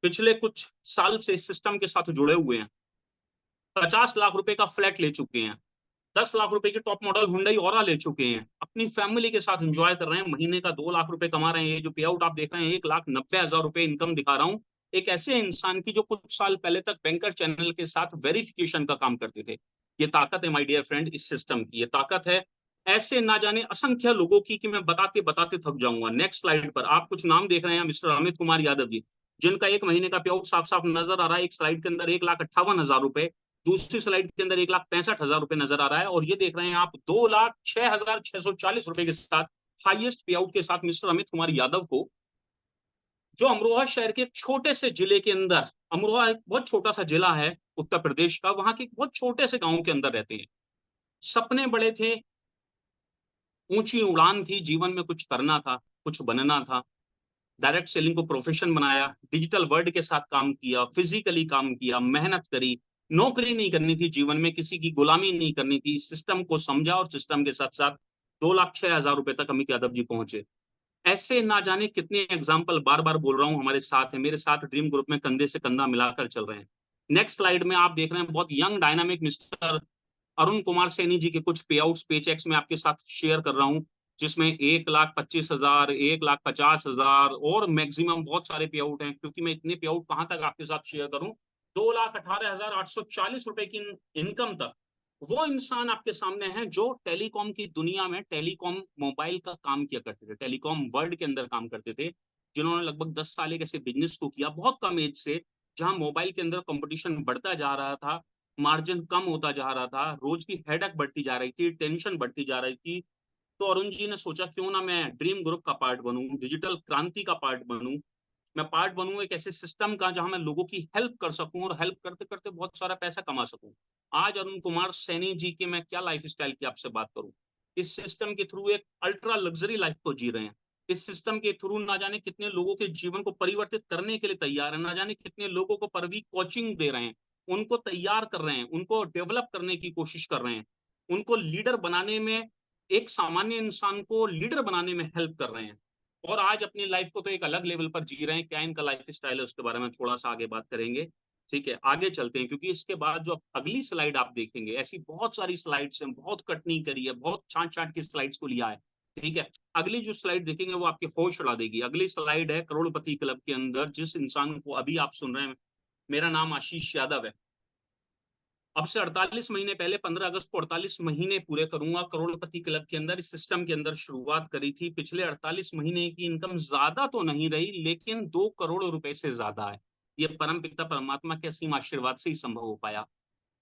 पिछले कुछ साल से इस सिस्टम के साथ जुड़े हुए हैं। 50 लाख रुपए का फ्लैट ले चुके हैं। 10 लाख रुपए की टॉप मॉडल हुंडई ऑरा ले चुके हैं, अपनी फैमिली के साथ एंजॉय कर रहे हैं, महीने का 2 लाख रुपए कमा रहे हैं। ये जो पे आउट आप देख रहे हैं 1,90,000 रुपए इनकम दिखा रहा हूँ, एक ऐसे इंसान की जो कुछ साल पहले तक बैंकर चैनल के साथ वेरिफिकेशन का काम करते थे। ये ताकत है माय डियर फ्रेंड इस सिस्टम की, ये ताकत है ऐसे ना जाने असंख्य लोगों की कि मैं बताते बताते थक जाऊंगा। नेक्स्ट स्लाइड पर आप कुछ नाम देख रहे हैं, मिस्टर अमित कुमार यादव जी, जिनका एक महीने का पे आउट साफ साफ नजर आ रहा है। एक स्लाइड के अंदर 1,58,000 रुपए, दूसरी स्लाइड के अंदर 1,65,000 रुपए नजर आ रहा है, और ये देख रहे हैं आप 2,06,640 रुपए के साथ हाईएस्ट पे आउट के साथ मिस्टर अमित कुमार यादव को, जो अमरोहा शहर के एक छोटे से जिले के अंदर, अमरोहा एक बहुत छोटा सा जिला है उत्तर प्रदेश का, वहां के एक बहुत छोटे से गांव के अंदर रहते हैं। सपने बड़े थे, ऊंची उड़ान थी, जीवन में कुछ करना था, कुछ बनना था। डायरेक्ट सेलिंग को प्रोफेशन बनाया, डिजिटल वर्ल्ड के साथ काम किया, फिजिकली काम किया, मेहनत करी, नौकरी नहीं करनी थी जीवन में, किसी की गुलामी नहीं करनी थी, सिस्टम को समझा और सिस्टम के साथ साथ 2,06,000 रुपए तक अमित यादव जी पहुंचे। ऐसे ना जाने कितने एग्जाम्पल बार बार बोल रहा हूं हमारे साथ है, मेरे साथ ड्रीम ग्रुप में कंधे से कंधा मिलाकर चल रहे हैं। नेक्स्ट स्लाइड में आप देख रहे हैं बहुत young dynamic mister Arun Kumar Saini ji के कुछ पे आउट्स पे चेक्स में आपके साथ शेयर कर रहा हूं, जिसमें 1,25,000, 1,50,000 और मैक्सिमम बहुत सारे पे आउट हैं, क्योंकि मैं इतने पे आउट कहां तक आपके साथ शेयर करूं। 2,18,840 रुपए की इनकम तक वो इंसान आपके सामने है जो टेलीकॉम की दुनिया में टेलीकॉम मोबाइल का काम किया करते थे, टेलीकॉम वर्ल्ड के अंदर काम करते थे, जिन्होंने लगभग 10 साल एक ऐसे बिजनेस को किया बहुत कम एज से, जहां मोबाइल के अंदर कंपटीशन बढ़ता जा रहा था, मार्जिन कम होता जा रहा था, रोज की हेडक बढ़ती जा रही थी, टेंशन बढ़ती जा रही थी। तो अरुण जी ने सोचा क्यों ना मैं ड्रीम ग्रुप का पार्ट बनूं, डिजिटल क्रांति का पार्ट बनूं, मैं पार्ट बनूं एक ऐसे सिस्टम का जहां मैं लोगों की हेल्प कर सकूं और हेल्प करते करते बहुत सारा पैसा कमा सकूं। आज अरुण कुमार सैनी जी के मैं क्या लाइफ स्टाइल की आपसे बात करूं, इस सिस्टम के थ्रू एक अल्ट्रा लग्जरी लाइफ को जी रहे हैं। इस सिस्टम के थ्रू ना जाने कितने लोगों के जीवन को परिवर्तित करने के लिए तैयार है, ना जाने कितने लोगों को पर वीक कोचिंग दे रहे हैं, उनको तैयार कर रहे हैं, उनको डेवलप करने की कोशिश कर रहे हैं, उनको लीडर बनाने में, एक सामान्य इंसान को लीडर बनाने में हेल्प कर रहे हैं, और आज अपनी लाइफ को तो एक अलग लेवल पर जी रहे हैं। क्या इनका लाइफ स्टाइल है उसके बारे में थोड़ा सा आगे बात करेंगे। ठीक है, आगे चलते हैं, क्योंकि इसके बाद जो अगली स्लाइड आप देखेंगे, ऐसी बहुत सारी स्लाइड्स हैं, बहुत कटनी करी है, बहुत छांट छांट की स्लाइड्स को लिया है। ठीक है, अगली जो स्लाइड देखेंगे वो आपके होश उड़ा देगी। अगली स्लाइड है करोड़पति क्लब के अंदर जिस इंसान को अभी आप सुन रहे हैं, मेरा नाम आशीष यादव है। अब से 48 महीने पहले 15 अगस्त को 48 महीने पूरे करूंगा करोड़पति क्लब के अंदर, इस सिस्टम के अंदर शुरुआत करी थी। पिछले 48 महीने की इनकम ज्यादा तो नहीं रही, लेकिन 2 करोड़ रुपए से ज्यादा है। ये परम पिता परमात्मा के असीम आशीर्वाद से ही संभव हो पाया।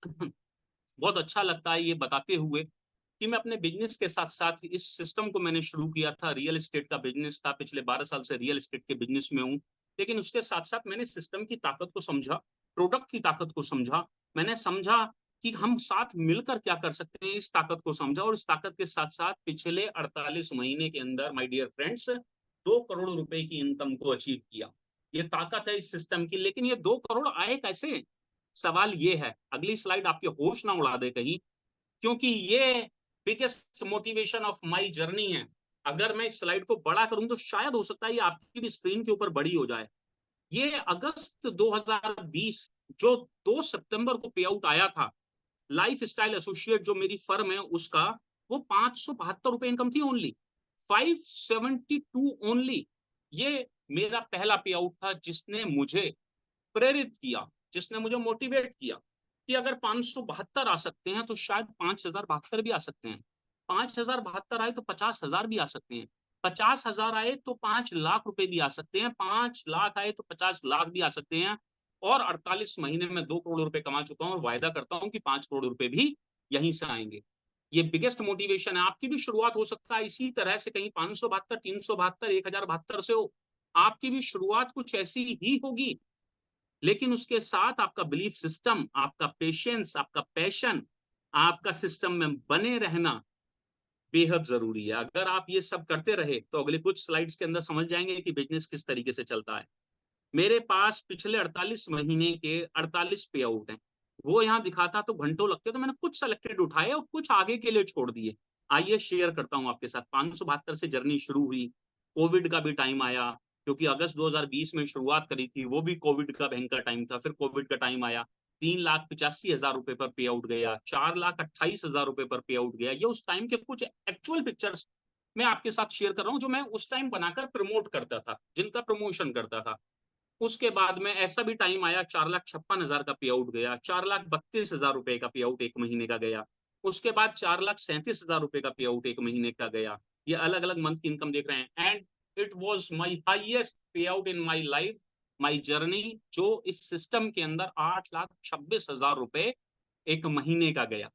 बहुत अच्छा लगता है ये बताते हुए कि मैं अपने बिजनेस के साथ साथ इस सिस्टम को मैंने शुरू किया था, रियल एस्टेट का बिजनेस था, पिछले 12 साल से रियल एस्टेट के बिजनेस में हूँ। लेकिन उसके साथ साथ मैंने सिस्टम की ताकत को समझा, प्रोडक्ट की ताकत को समझा, मैंने समझा कि हम साथ मिलकर क्या कर सकते हैं, इस ताकत को समझा, और इस ताकत के साथ साथ पिछले 48 महीने के अंदर माय डियर फ्रेंड्स 2 करोड़ रुपए की इनकम को अचीव किया। ये ताकत है इस सिस्टम की। लेकिन ये 2 करोड़ आए कैसे, सवाल ये है। अगली स्लाइड आपके होश ना उड़ा दे कहीं, क्योंकि ये biggest motivation of my journey है। अगर मैं इस स्लाइड को बड़ा करूं तो शायद हो सकता है ये आपकी भी स्क्रीन के ऊपर बड़ी हो जाए। ये अगस्त 2020 जो 2 सितंबर को पे आउट आया था, लाइफ स्टाइल एसोसिएट जो मेरी फर्म है उसका, वो 572 रुपए इनकम थी ओनली, 572 ओनली। ये मेरा पहला पे आउट था जिसने मुझे प्रेरित किया, जिसने मुझे मोटिवेट किया कि अगर 572 आ सकते हैं तो शायद 5,072 भी आ सकते हैं, 5,072 आए तो 50,000 भी आ सकते हैं, 50,000 आए तो 5 लाख रुपए भी आ सकते हैं, 5 लाख आए तो 50 लाख भी आ सकते हैं। और 48 महीने में 2 करोड़ रुपए कमा चुका हूं और वायदा करता हूं कि 5 करोड़ रुपए भी यहीं से आएंगे। ये बिगेस्ट मोटिवेशन है। आपकी भी शुरुआत हो सकता है इसी तरह से, कहीं 572, 372, 1,072 से हो। आपकी भी शुरुआत कुछ ऐसी ही होगी, लेकिन उसके साथ आपका बिलीफ सिस्टम, आपका पेशेंस, आपका पैशन, आपका सिस्टम में बने रहना बेहद जरूरी है। अगर आप ये सब करते रहे तो अगले कुछ स्लाइड्स के अंदर समझ जाएंगे कि बिजनेस किस तरीके से चलता है। मेरे पास पिछले 48 महीने के 48 पे आउट हैं। वो यहाँ दिखाता तो घंटों लगते, तो मैंने कुछ सेलेक्टेड उठाए और कुछ आगे के लिए छोड़ दिए। आइए शेयर करता हूँ आपके साथ। 572 से जर्नी शुरू हुई, कोविड का भी टाइम आया, क्योंकि अगस्त 2020 में शुरुआत करी थी, वो भी कोविड का भयंकर टाइम था, फिर कोविड का टाइम आया, 3,85,000 रुपए पर पे आउट गया, 4,28,000 रुपए पर पे आउट गया। ये उस टाइम के कुछ एक्चुअल पिक्चर्स मैं आपके साथ शेयर कर रहा हूँ जो मैं उस टाइम बनाकर प्रमोट करता था, जिनका प्रमोशन करता था। उसके बाद में ऐसा भी टाइम आया 4,56,000 का पे आउट गया, 4,32,000 रुपए का पे आउट एक महीने का गया। उसके बाद 4,37,000 रुपए का पे आउट एक महीने का गया। ये अलग अलग मंथ की इनकम देख रहे हैं। And it was my highest payout in my life, my journey, जो इस सिस्टम के अंदर 8,26,000 रुपए एक महीने का गया।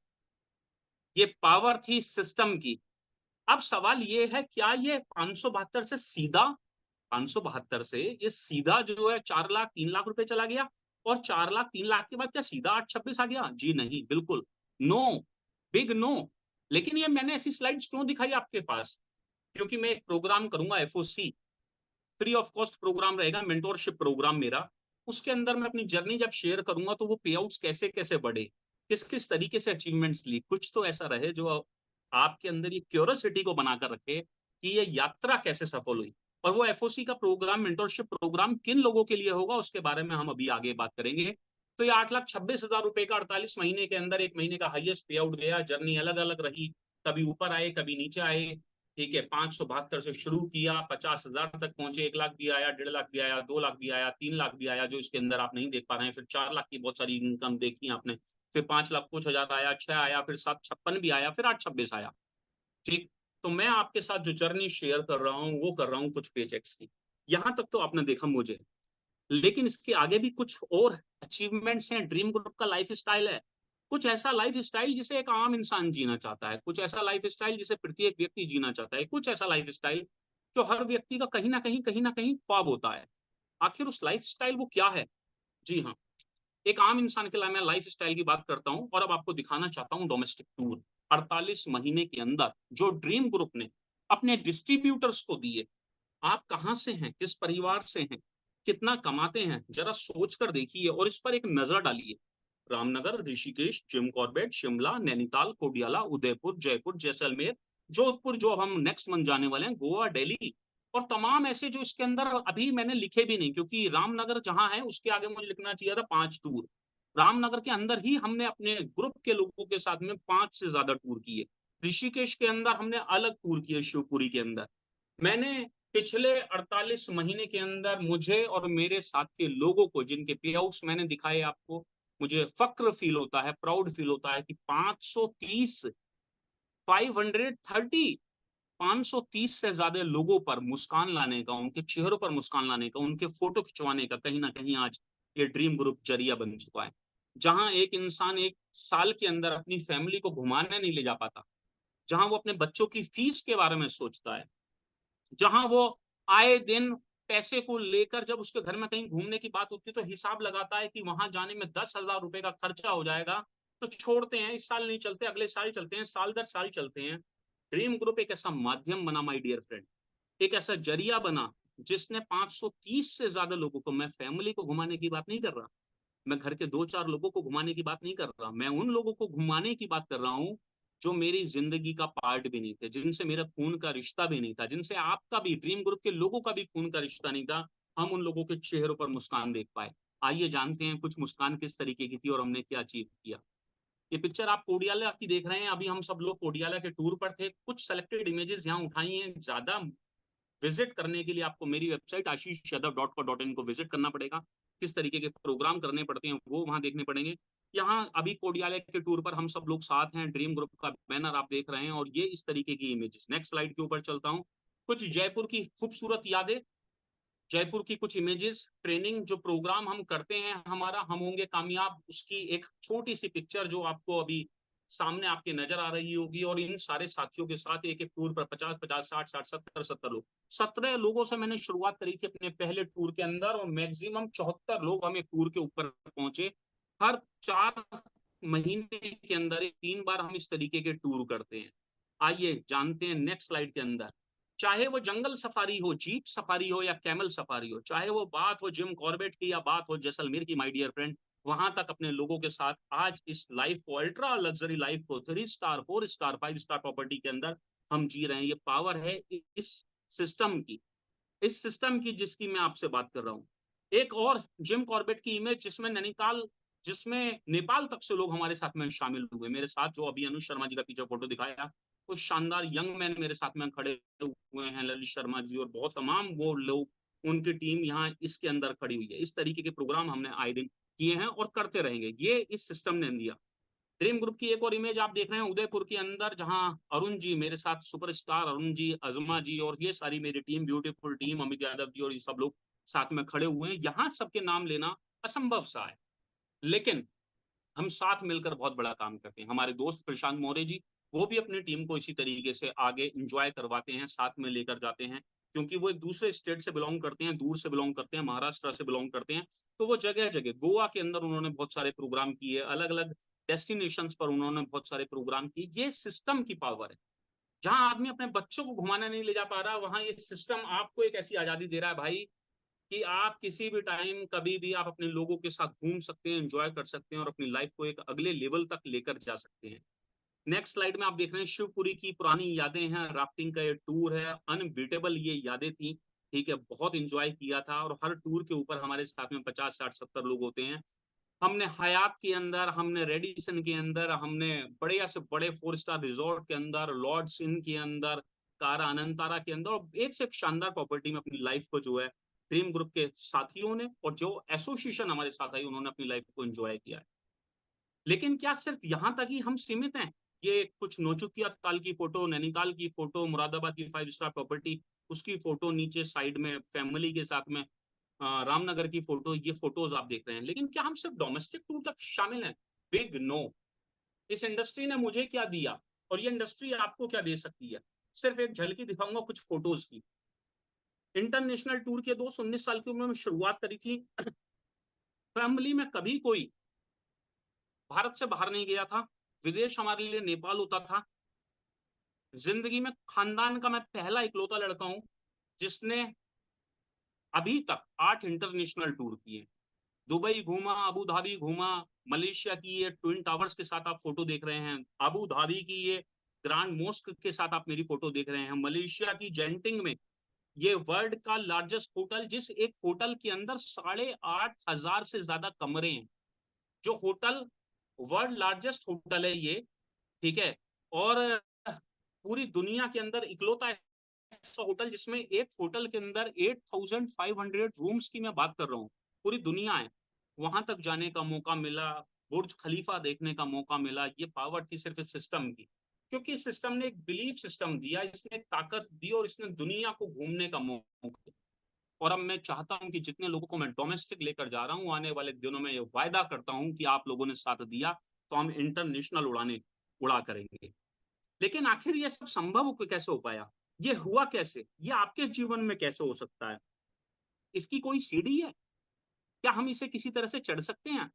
ये पावर थी सिस्टम की। अब सवाल ये है, क्या ये 572 से सीधा 572 से ये सीधा जो है 4,00,000 3,00,000 रुपए चला गया, और 4,00,000 3,00,000 के बाद क्या सीधा 826 आ गया? जी नहीं, बिल्कुल नो, बिग नो। लेकिन ये मैंने ऐसी स्लाइड्स क्यों दिखाई आपके पास? क्योंकि मैं एक प्रोग्राम करूंगा, FOC, free of cost programme रहेगा, मेंटोरशिप प्रोग्राम मेरा। उसके अंदर मैं अपनी जर्नी जब शेयर करूंगा तो वो पे आउट्स कैसे कैसे बढ़े, किस किस तरीके से अचीवमेंट्स ली, कुछ तो ऐसा रहे जो आपके अंदर ये क्यूरियोसिटी को बनाकर रखे कि ये यात्रा कैसे सफल हुई। और वो एफओसी का प्रोग्राम, मेंटोरशिप प्रोग्राम किन लोगों के लिए होगा उसके बारे में हम अभी आगे बात करेंगे। तो ये 8,26,000 रुपए का 48 महीने के अंदर एक महीने का हाईएस्ट पे आउट गया। जर्नी अलग अलग रही, कभी ऊपर आए कभी नीचे आए। ठीक है, 572 से शुरू किया, 50,000 तक पहुंचे, 1,00,000 भी आया, 1,50,000 भी आया, 2,00,000 भी आया, 3,00,000 भी आया, जो इसके अंदर आप नहीं देख पा रहे हैं। फिर 4,00,000 की बहुत सारी इनकम देखी आपने, फिर 5,00,000 कुछ हजार आया, 6 आया, फिर 756 भी आया, फिर 826 आया। ठीक। तो मैं आपके साथ जो जर्नी शेयर कर रहा हूँ वो कर रहा हूँ कुछ पेचेक्स की। यहां तक तो आपने देखा मुझे, लेकिन इसके आगे भी कुछ और अचीवमेंट्स हैं। ड्रीम ग्रुप का लाइफ स्टाइल है, कुछ ऐसा लाइफ स्टाइल जिसे एक आम इंसान जीना चाहता है, कुछ ऐसा लाइफ स्टाइल जिसे प्रत्येक व्यक्ति जीना चाहता है, कुछ ऐसा लाइफ स्टाइल जो हर व्यक्ति का कहीं ना कहीं ख्वाब होता है। आखिर उस लाइफ स्टाइल वो क्या है? जी हाँ, एक आम इंसान के लिए मैं लाइफ स्टाइल की बात करता हूं और अब आपको दिखाना चाहता हूं डोमेस्टिक टूर 48 महीने के अंदर जो ड्रीम ग्रुप ने अपने डिस्ट्रीब्यूटर्स को दिए। आप कहां से हैं, किस परिवार से हैं, कितना कमाते हैं, जरा सोच कर देखिए और इस पर एक नजर डालिए। रामनगर, ऋषिकेश, जिम कॉर्बेट, शिमला, नैनीताल, कोडियाला, उदयपुर, जयपुर, जैसलमेर, जोधपुर, जो अब हम नेक्स्ट मंथ जाने वाले हैं, गोवा, दिल्ली, और तमाम ऐसे जो इसके अंदर अभी मैंने लिखे भी नहीं, क्योंकि रामनगर जहां है उसके आगे मुझे लिखना चाहिए था 5 टूर। रामनगर के अंदर ही हमने अपने ग्रुप के लोगों के साथ में 5 से ज्यादा टूर किए। ऋषिकेश के अंदर हमने अलग टूर किए, शिवपुरी के अंदर। मैंने पिछले 48 महीने के अंदर मुझे और मेरे साथ के लोगों को जिनके पे आउट्स मैंने दिखाए आपको, मुझे फक्र फील होता है, प्राउड फील होता है कि 530 530 530 से ज्यादा लोगों पर मुस्कान लाने का, उनके चेहरों पर मुस्कान लाने का, उनके फोटो खिंचवाने का कहीं ना कहीं आज ये ड्रीम ग्रुप जरिया बन चुका है। जहां एक इंसान एक साल के अंदर अपनी फैमिली को घुमाने नहीं ले जा पाता, जहां वो अपने बच्चों की फीस के बारे में सोचता है, जहां वो आए दिन पैसे को लेकर जब उसके घर में कहीं घूमने की बात होती है तो हिसाब लगाता है कि वहां जाने में 10,000 रुपए का खर्चा हो जाएगा, तो छोड़ते हैं, इस साल नहीं चलते, अगले साल चलते हैं, साल दर साल चलते हैं। ड्रीम ग्रुप एक ऐसा माध्यम बना माय डियर फ्रेंड, एक ऐसा जरिया बना जिसने 530 से ज्यादा लोगों को, मैं फैमिली को घुमाने की बात नहीं कर रहा, मैं घर के 2-4 लोगों को घुमाने की बात नहीं कर रहा, मैं उन लोगों को घुमाने की बात कर रहा हूं जो मेरी जिंदगी का पार्ट भी नहीं थे, जिनसे मेरा खून का रिश्ता भी नहीं था, जिनसे आपका भी, ड्रीम ग्रुप के लोगों का भी खून का रिश्ता नहीं था। हम उन लोगों के चेहरों पर मुस्कान देख पाए। आइए जानते हैं कुछ मुस्कान किस तरीके की थी और हमने क्या अचीव किया। ये पिक्चर आप कोडियाला की देख रहे हैं, अभी हम सब लोग कोडियाला के टूर पर थे। कुछ सेलेक्टेड इमेजेस यहाँ उठाई हैं। ज्यादा विजिट करने के लिए आपको मेरी वेबसाइट ashishyaadav.co.in को विजिट करना पड़ेगा। किस तरीके के प्रोग्राम करने पड़ते हैं वो वहां देखने पड़ेंगे। यहाँ अभी कोडियाले के टूर पर हम सब लोग साथ हैं, ड्रीम ग्रुप का बैनर आप देख रहे हैं और ये इस तरीके की इमेजेस। नेक्स्ट स्लाइड के ऊपर चलता हूँ। कुछ जयपुर की खूबसूरत यादें, जयपुर की कुछ इमेजेस, ट्रेनिंग जो प्रोग्राम हम करते हैं हमारा, हम होंगे कामयाब, उसकी एक छोटी सी पिक्चर जो आपको अभी सामने आपके नजर आ रही होगी। और इन सारे साथियों के साथ एक एक टूर पर 50-50 60-60 70-70 लोग, 17 लोगों से मैंने शुरुआत करी थी अपने पहले टूर के अंदर, और मैक्सिमम 74 लोग हमें टूर के ऊपर पहुंचे। हर 4 महीने के अंदर 3 बार हम इस तरीके के टूर करते हैं। आइए जानते हैं नेक्स्ट स्लाइड के अंदर। चाहे वो जंगल सफारी हो, जीप सफारी हो या कैमल सफारी हो, चाहे वो बात हो जिम कॉर्बेट की या बात हो जैसलमेर की, माय डियर फ्रेंड, वहां तक अपने लोगों के साथ आज इस लाइफ को, अल्ट्रा लग्जरी लाइफ को, 3 स्टार 4 स्टार 5 स्टार प्रॉपर्टी के अंदर हम जी रहे हैं। ये पावर है इस सिस्टम की, इस सिस्टम की जिसकी मैं आपसे बात कर रहा हूँ। एक और जिम कॉर्बेट की इमेज जिसमें नैनीताल जिसमें नेपाल तक से लोग हमारे साथ में शामिल हुए। मेरे साथ जो अभी अनुज शर्मा जी का पीछे फोटो दिखाया, वो शानदार यंग मैन मेरे साथ में खड़े हुए हैं, ललित शर्मा जी और बहुत तमाम वो लोग, उनकी टीम यहाँ इसके अंदर खड़ी हुई है। इस तरीके के प्रोग्राम हमने आए दिन किए हैं और करते रहेंगे, ये इस सिस्टम ने दिया। ड्रीम ग्रुप की एक और इमेज आप देख रहे हैं उदयपुर के अंदर, जहां अरुण जी मेरे साथ, सुपरस्टार अरुण जी, अजमा जी और ये सारी मेरी team, beautiful team, Amit Yadav ji और ये सब लोग साथ में खड़े हुए हैं। यहाँ सबके नाम लेना असंभव सा है, लेकिन हम साथ मिलकर बहुत बड़ा काम करते हैं। हमारे दोस्त प्रशांत मौर्य जी, वो भी अपनी टीम को इसी तरीके से आगे एंजॉय करवाते हैं, साथ में लेकर जाते हैं, क्योंकि वो एक दूसरे स्टेट से बिलोंग करते हैं, दूर से बिलोंग करते हैं, महाराष्ट्र से बिलोंग करते हैं। तो वो जगह जगह, गोवा के अंदर उन्होंने बहुत सारे प्रोग्राम किए, अलग अलग डेस्टिनेशंस पर उन्होंने बहुत सारे प्रोग्राम किए। ये सिस्टम की पावर है। जहां आदमी अपने बच्चों को घुमाने नहीं ले जा पा रहा, वहां ये सिस्टम आपको एक ऐसी आजादी दे रहा है भाई, कि आप किसी भी टाइम कभी भी आप अपने लोगों के साथ घूम सकते हैं, एंजॉय कर सकते हैं और अपनी लाइफ को एक अगले लेवल तक लेकर जा सकते हैं। नेक्स्ट स्लाइड में आप देख रहे हैं शिवपुरी की पुरानी यादें हैं, राफ्टिंग का ये टूर है, अनबीटेबल ये यादें थी। ठीक है, बहुत एंजॉय किया था और हर टूर के ऊपर हमारे साथ में 50 60 70 लोग होते हैं। हमने हयात के अंदर, हमने रेडिसन के अंदर, हमने बड़े से बड़े 4 स्टार रिजॉर्ट के अंदर, लॉर्ड्स इन के अंदर, कारा अनंतारा के अंदर और एक से एक शानदार प्रॉपर्टी में अपनी लाइफ को जो है ड्रीम ग्रुप के साथियों ने और जो एसोसिएशन हमारे साथ आई, उन्होंने अपनी लाइफ को एंजॉय किया है। लेकिन क्या सिर्फ यहाँ तक ही हम सीमित हैं? ये कुछ नौचुकिया ताल की फोटो, नैनीताल की फोटो, मुरादाबाद की 5 स्टार प्रॉपर्टी, उसकी फोटो नीचे साइड में फैमिली के साथ में, रामनगर की फोटो, ये फोटोज आप देख रहे हैं। लेकिन क्या हम सिर्फ डोमेस्टिक टूर तक शामिल हैं? Big no. इस इंडस्ट्री ने मुझे क्या दिया और ये इंडस्ट्री आपको क्या दे सकती है, सिर्फ एक झलकी दिखाऊंगा कुछ फोटोज की। इंटरनेशनल टूर के दोस्त, 19 साल की उम्र में शुरुआत करी थी। फैमिली में कभी कोई भारत से बाहर नहीं गया था, विदेश हमारे लिए नेपाल होता था। जिंदगी में खानदान का मैं पहला इकलौता लड़का हूं जिसने अभी तक 8 इंटरनेशनल टूर किए। दुबई घूमा, अबू धाबी घूमा, मलेशिया की ये ट्विन टावर्स के साथ आप फोटो देख रहे हैं, अबू धाबी की ये ग्रांड मोस्क के साथ आप मेरी फोटो देख रहे हैं, मलेशिया की जेंटिंग में ये वर्ल्ड का लार्जेस्ट होटल, जिस एक होटल के अंदर 8,500 से ज्यादा कमरे हैं। जो होटल वर्ल्ड लार्जेस्ट होटल है ये, ठीक है, और पूरी दुनिया के अंदर इकलौता ऐसा होटल जिसमें एक होटल के अंदर 8,500 रूम्स की मैं बात कर रहा हूँ, पूरी दुनिया है। वहां तक जाने का मौका मिला, बुर्ज खलीफा देखने का मौका मिला। ये पावर थी सिर्फ इस सिस्टम की, क्योंकि इस सिस्टम ने एक बिलीफ सिस्टम दिया, इसने ताकत दी और इसने दुनिया को घूमने का मौका दिया। और अब मैं चाहता हूं कि जितने लोगों को मैं डोमेस्टिक लेकर जा रहा हूं, आने वाले दिनों में ये वायदा करता हूं कि आप लोगों ने साथ दिया तो हम इंटरनेशनल उड़ाने उड़ा करेंगे। लेकिन आखिर ये सब संभव कैसे हो पाया? ये हुआ कैसे? ये आपके जीवन में कैसे हो सकता है? इसकी कोई सीढ़ी है? क्या हम इसे किसी तरह से चढ़ सकते हैं?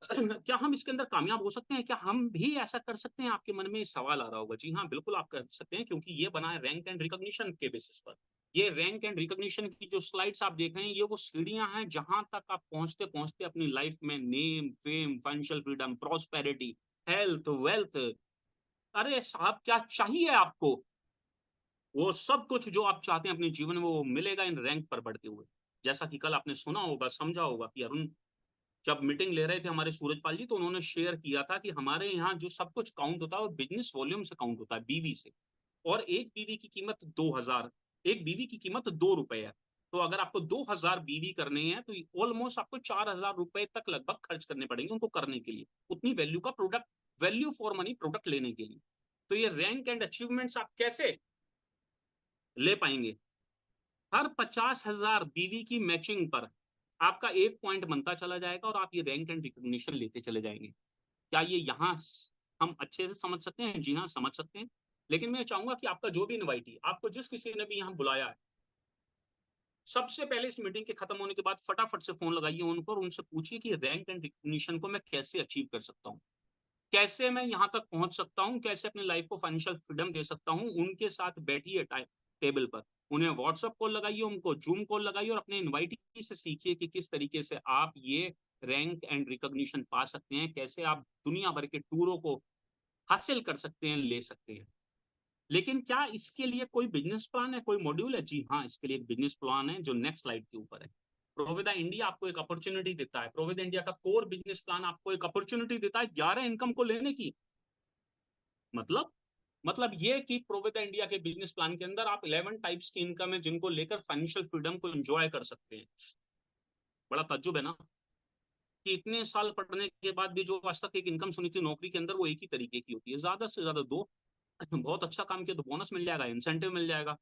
क्या हम इसके अंदर कामयाब हो सकते हैं? क्या हम भी ऐसा कर सकते हैं? आपके मन में ये सवाल आ रहा होगा। जी हाँ, बिल्कुल आप कर सकते हैं, क्योंकि ये बना है रैंक एंड रिकॉग्निशन के बेसिस पर। ये रैंक एंड रिकॉग्निशन की जो स्लाइड्स आप देख रहे हैं, ये वो सीढ़ियां हैं जहां तक आप पहुंचते पहुंचते अपनी लाइफ में name, fame, financial freedom, prosperity, health, wealth, अरे साहब क्या चाहिए आपको? वो सब कुछ जो आप चाहते हैं अपने जीवन में, वो मिलेगा इन रैंक पर बढ़ते हुए। जैसा कि कल आपने सुना होगा, समझा होगा कि अरुण जब मीटिंग ले रहे थे हमारे सूरजपाल जी, तो उन्होंने शेयर किया था कि हमारे यहाँ जो सब कुछ काउंट होता है वो बिजनेस वॉल्यूम से काउंट होता है, बीवी से। और एक बीवी की कीमत 2,000, एक बीवी की कीमत 2 रुपए है। तो अगर आपको 2,000 बीवी करने हैं तो ऑलमोस्ट आपको 4,000 रुपए तक लगभग खर्च करने पड़ेंगे उनको करने के लिए, उतनी वैल्यू का product, value for money product लेने के लिए। तो ये रैंक एंड अचीवमेंट्स आप कैसे ले पाएंगे? हर 50,000 बीवी की मैचिंग पर आपका 1 पॉइंट बनता चला जाएगा और आप ये रैंक एंड रिकॉग्निशन लेते चले जाएंगे। क्या ये यहाँ हम अच्छे से समझ सकते हैं? जी हाँ, समझ सकते हैं। लेकिन मैं चाहूंगा कि आपका जो भी इनवाइटी, आपको जिस किसी ने भी यहाँ बुलाया है, सबसे पहले इस मीटिंग के खत्म होने के बाद फटाफट से फोन लगाइए उनको और उनसे पूछिए कि रैंक एंड रिकॉग्निशन को मैं कैसे अचीव कर सकता हूँ, कैसे मैं यहाँ तक पहुंच सकता हूँ, कैसे अपनी लाइफ को फाइनेंशियल फ्रीडम दे सकता हूँ। उनके साथ बैठिए टेबल पर, उन्हें व्हाट्सएप कॉल लगाइए, उनको जूम कॉल लगाइए और अपने इनवाइटी से सीखिए कि किस तरीके से आप ये रैंक एंड रिकॉग्निशन पा सकते हैं, कैसे आप दुनिया भर के टूरों को हासिल कर सकते हैं, ले सकते हैं। लेकिन क्या इसके लिए कोई बिजनेस प्लान है, कोई मॉड्यूल है? जी हाँ, इसके लिए एक बिजनेस प्लान है जो नेक्स्ट स्लाइड के ऊपर है। प्रोविदा इंडिया आपको एक अपॉर्चुनिटी देता है, प्रोविदा इंडिया का कोर बिजनेस प्लान आपको एक अपॉर्चुनिटी देता है 11 इनकम को लेने की। मतलब ये कि प्रोविदा इंडिया के बिजनेस प्लान के अंदर आप 11 टाइप्स की इनकम है जिनको लेकर फाइनेंशियल फ्रीडम को एंजॉय कर सकते हैं। बड़ा ताज्जुब है ना कि इतने साल पढ़ने के बाद भी जो आज तक एक इनकम सुनी थी नौकरी के अंदर, वो एक ही तरीके की होती है, ज्यादा से ज्यादा दो। बहुत अच्छा काम किया तो बोनस मिल जाएगा, इंसेंटिव मिल जाएगा।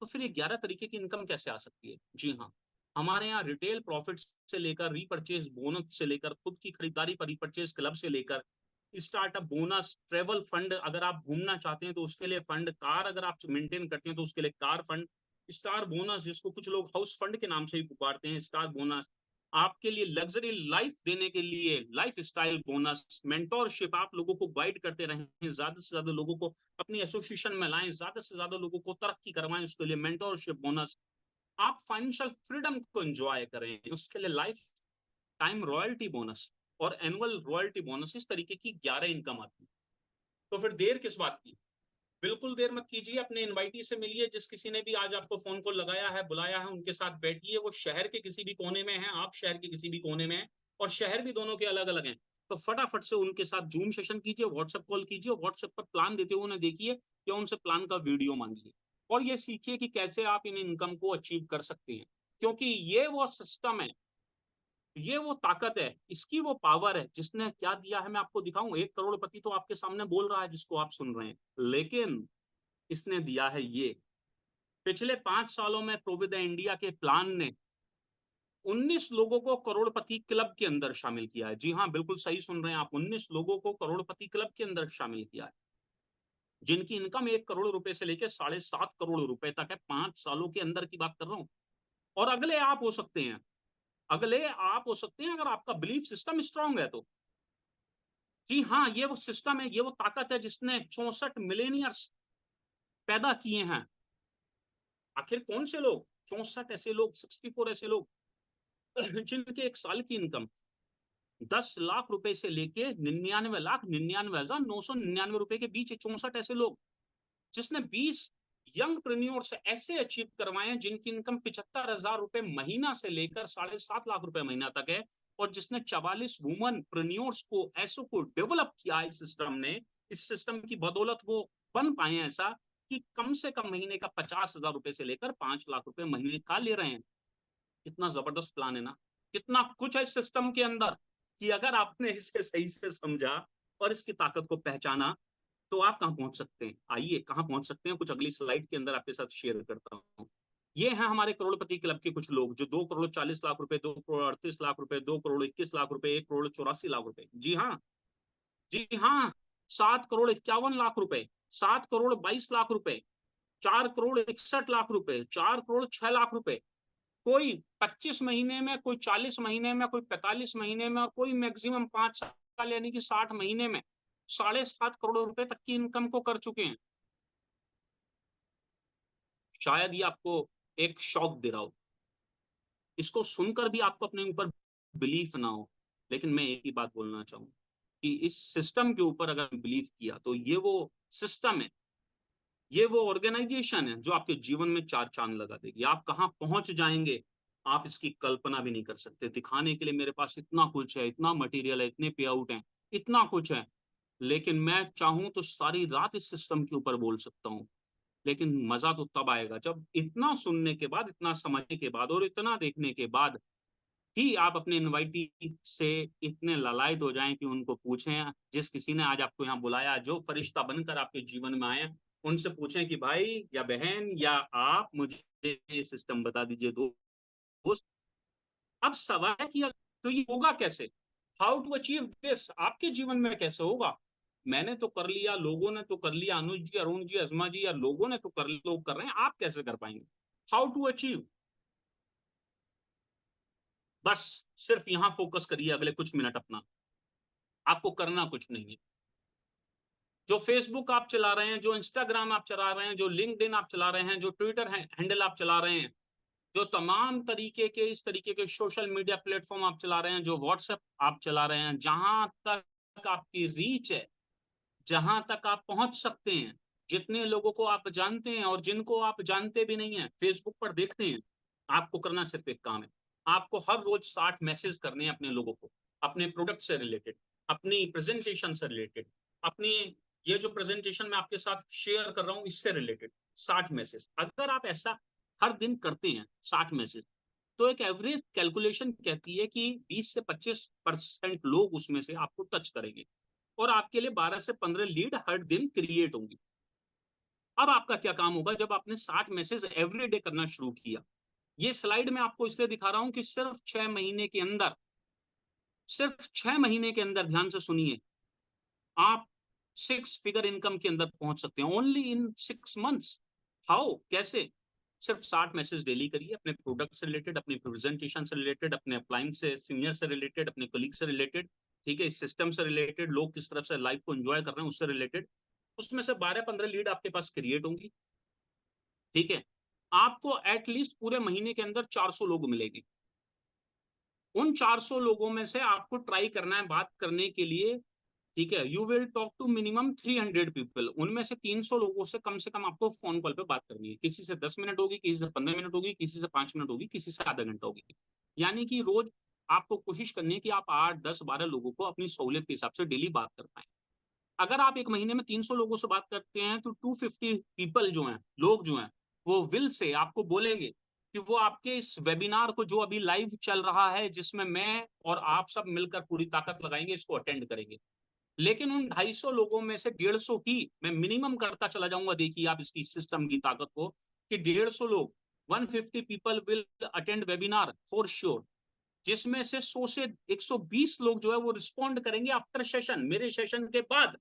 तो फिर ये 11 तरीके की इनकम कैसे आ सकती है? जी हाँ, हमारे यहाँ रिटेल प्रॉफिट से लेकर रीपर्चेज बोनस से लेकर खुद की खरीदारी पर रीपर्चेज क्लब से लेकर स्टार्टअप बोनस, ट्रेवल फंड अगर आप घूमना चाहते हैं तो उसके लिए फंड, कार अगर आप मेंटेन करते हैं तो उसके लिए कार फंड, स्टार बोनस जिसको कुछ लोग हाउस फंड के नाम से भी पुकारते हैं, स्टार बोनस, आपके लिए लग्जरी लाइफ देने के लिए लाइफ स्टाइल बोनस, मेंटोरशिप, आप लोगों को गाइड करते रहें, ज्यादा से ज्यादा लोगों को अपनी एसोसिएशन में लाएं, ज्यादा से ज्यादा लोगों को तरक्की करवाएं, उसके लिए मेंटोरशिप बोनस, आप फाइनेंशियल फ्रीडम को एंजॉय करें, उसके लिए लाइफ टाइम रॉयल्टी बोनस और एनुअल रॉयल्टी बोनस। इस तरीके की 11 इनकम आती है। तो फिर देर किस बात की? बिल्कुल देर मत कीजिए, अपने इनवाइटी से मिलिए, जिस किसी ने भी आज आपको फोन कॉल लगाया है, बुलाया है, उनके साथ बैठिए। वो शहर के किसी भी कोने में है, आप शहर के किसी भी कोने में हैं, और शहर भी दोनों के अलग अलग हैं। तो फटाफट से उनके साथ जूम सेशन कीजिए, व्हाट्सएप कॉल कीजिए, व्हाट्सएप पर प्लान देते हुए उन्हें देखिए या उनसे प्लान का वीडियो मांगिए, और ये सीखिए कि कैसे आप इन इनकम को अचीव कर सकते हैं। क्योंकि ये वो सिस्टम है, ये वो ताकत है, इसकी वो पावर है। जिसने क्या दिया है मैं आपको दिखाऊं। 1 करोड़पति तो आपके सामने बोल रहा है जिसको आप सुन रहे हैं, लेकिन इसने दिया है ये। पिछले 5 सालों में प्रोविदा इंडिया के प्लान ने 19 लोगों को करोड़पति क्लब के अंदर शामिल किया है। जी हाँ, बिल्कुल सही सुन रहे हैं आप, 19 लोगों को करोड़पति क्लब के अंदर शामिल किया है, जिनकी इनकम 1 करोड़ रुपए से लेकर 7.5 करोड़ रुपए तक है। 5 सालों के अंदर की बात कर रहा हूं। और अगले आप हो सकते हैं, अगले आप हो सकते हैं अगर आपका बिलीफ सिस्टम स्ट्रांग है तो। जी हाँ, ये वो सिस्टम है, ये वो ताकत है जिसने 64 मिलेनियर्स पैदा किए हैं। आखिर कौन से लोग? 64 ऐसे लोग, 64 ऐसे लोग जिनके एक साल की इनकम 10 लाख रुपए से लेके 99,99,999 रुपए के बीच है। 64 ऐसे लोग जिसने 20 यंग प्रेन्योर्स ऐसे अचीव करवाए हैं जिनकी इनकम 75,000 रुपए महीना से लेकर 7.5 लाख रुपए महीना तक है, और जिसने 44 वुमन प्रेन्योर्स को ऐसो को डेवलप किया इस सिस्टम ने। इस सिस्टम की बदौलत वो बन पाए हैं ऐसा कि कम से कम महीने का 50,000 रुपए से लेकर 5 लाख रुपए महीने का ले रहे हैं। कितना जबरदस्त प्लान है ना, कितना कुछ है इस सिस्टम के अंदर, कि अगर आपने इसे सही से समझा और इसकी ताकत को पहचाना तो आप कहां पहुंच सकते हैं। आइए कहां पहुंच सकते हैं, कुछ अगली स्लाइड के अंदर आपके साथ शेयर करता हूं। ये हैं हमारे करोड़पति क्लब के कुछ लोग जो 2 करोड़ 40 लाख रुपए, 2 करोड़ 38 लाख रुपए, 2 करोड़ 21 लाख रुपए, 1 करोड़ 84 लाख रुपए। जी हाँ, जी हाँ, 7 करोड़ 51 लाख रुपए, 7 करोड़ 22 लाख रुपए, 4 करोड़ 61 लाख रुपए, 4 करोड़ 6 लाख रुपए। कोई 25 महीने में, कोई 40 महीने में, कोई 45 महीने में, और कोई मैक्सिमम 5 साल यानी कि 60 महीने में 7.5 करोड़ रुपए तक की इनकम को कर चुके हैं। शायद ये आपको एक शौक दे रहा हो, इसको सुनकर भी आपको अपने ऊपर बिलीफ ना हो, लेकिन मैं एक ही बात बोलना चाहूँ कि इस सिस्टम के ऊपर अगर बिलीव किया तो ये वो सिस्टम है, ये वो ऑर्गेनाइजेशन है जो आपके जीवन में 4 चांद लगा देगी। आप कहाँ पहुंच जाएंगे आप इसकी कल्पना भी नहीं कर सकते। दिखाने के लिए मेरे पास इतना कुछ है, इतना मटेरियल है, इतने पे आउट हैं, इतना कुछ है, लेकिन मैं चाहूं तो सारी रात इस सिस्टम के ऊपर बोल सकता हूँ। लेकिन मजा तो तब आएगा जब इतना सुनने के बाद, इतना समझने के बाद और इतना देखने के बाद ही आप अपने इनवाइटी से इतने ललायत हो जाएं कि उनको पूछें, जिस किसी ने आज आपको यहाँ बुलाया, जो फरिश्ता बनकर आपके जीवन में आए, उनसे पूछें कि भाई या बहन या आप मुझे ये सिस्टम बता दीजिए दोस्त। अब सवाल है कि तो ये होगा कैसे? How to achieve this? आपके जीवन में कैसे होगा? मैंने तो कर लिया, लोगों ने तो कर लिया, अनुज जी, अरुण जी, अजमा जी, या लोगों ने तो कर, लोग कर रहे हैं, आप कैसे कर पाएंगे? How to achieve? बस सिर्फ यहां फोकस करिए अगले कुछ मिनट अपना, आपको करना कुछ नहीं है। जो फेसबुक आप चला रहे हैं, जो इंस्टाग्राम आप चला रहे हैं, जो लिंक्डइन आप चला रहे हैं, जो ट्विटर हैंडल आप चला रहे हैं, जो तमाम तरीके के इस तरीके के सोशल मीडिया प्लेटफॉर्म आप चला रहे हैं, जो व्हाट्सएप आप चला रहे हैं, जहां तक आपकी रीच है, जहां तक आप पहुंच सकते हैं, जितने लोगों को आप जानते हैं और जिनको आप जानते भी नहीं है फेसबुक पर देखते हैं, आपको करना सिर्फ एक काम है, आपको हर रोज 60 मैसेज करने हैं अपने लोगों को, अपने प्रोडक्ट से रिलेटेड, अपनी प्रेजेंटेशन से रिलेटेड, अपनी ये जो प्रेजेंटेशन मैं आपके साथ शेयर कर रहा हूँ इससे रिलेटेड 60 मैसेज। अगर आप ऐसा हर दिन करते हैं 60 मैसेज, तो एक एवरेज कैलकुलेशन कहती है कि 20 से 25% लोग उसमें से आपको टच करेंगे और आपके लिए 12 से 15 लीड हर दिन क्रिएट होंगी। अब आपका क्या काम होगा जब आपने 60 मैसेज एवरी डे करना शुरू किया। ये स्लाइड में आपको इसलिए दिखा रहा हूं कि सिर्फ 6 महीने के अंदर, सिर्फ 6 महीने के अंदर, ध्यान से सुनिए, आप 6 फिगर इनकम के अंदर पहुंच सकते हैं ओनली इन 6 मंथ्स। हाउ, कैसे? सिर्फ 60 मैसेज डेली करिए अपने प्रोडक्ट से रिलेटेड, अपनी प्रेजेंटेशन से रिलेटेड, अपने अपलाइन से सीनियर से रिलेटेड, अपने कलीग से रिलेटेड, ठीक है, इस सिस्टम से रिलेटेड, लोग किस तरफ से लाइफ को एंजॉय कर रहे हैं उससे रिलेटेड। उसमें से 12-15 लीड आपके पास क्रिएट होंगी, ठीक है। आपको एटलीस्ट पूरे महीने के अंदर 400 लोग मिलेंगे। उन 400 लोगों में से आपको ट्राई करना है बात करने के लिए, ठीक है। You will talk to minimum 300 people. उनमें से 300 लोगों से कम आपको फोन कॉल पे बात करनी है। किसी से 10 मिनट होगी, किसी से 15 मिनट होगी, किसी से 5 मिनट होगी, किसी से आधा घंटा होगी। यानी कि रोज आपको कोशिश करनी है कि आप 8, 10, 12 लोगों को अपनी सहूलियत के हिसाब से डेली बात कर पाए। अगर आप एक महीने में 300 लोगों से बात करते हैं तो 250 पीपल जो हैं, लोग जो हैं, वो विल से आपको बोलेंगे कि वो आपके इस वेबिनार को जो अभी लाइव चल रहा है, जिसमें मैं और आप सब मिलकर पूरी ताकत लगाएंगे, इसको अटेंड करेंगे। लेकिन उन 250 लोगों में से 150 ही मैं मिनिमम करता चला जाऊंगा। देखिए आप इसकी सिस्टम की ताकत को, कि 150 लोग, 150 people will attend webinar for sure, जिसमें से 100 से 120 लोग जो है वो रिस्पॉन्ड करेंगे आफ्टर सेशन, मेरे सेशन के बाद।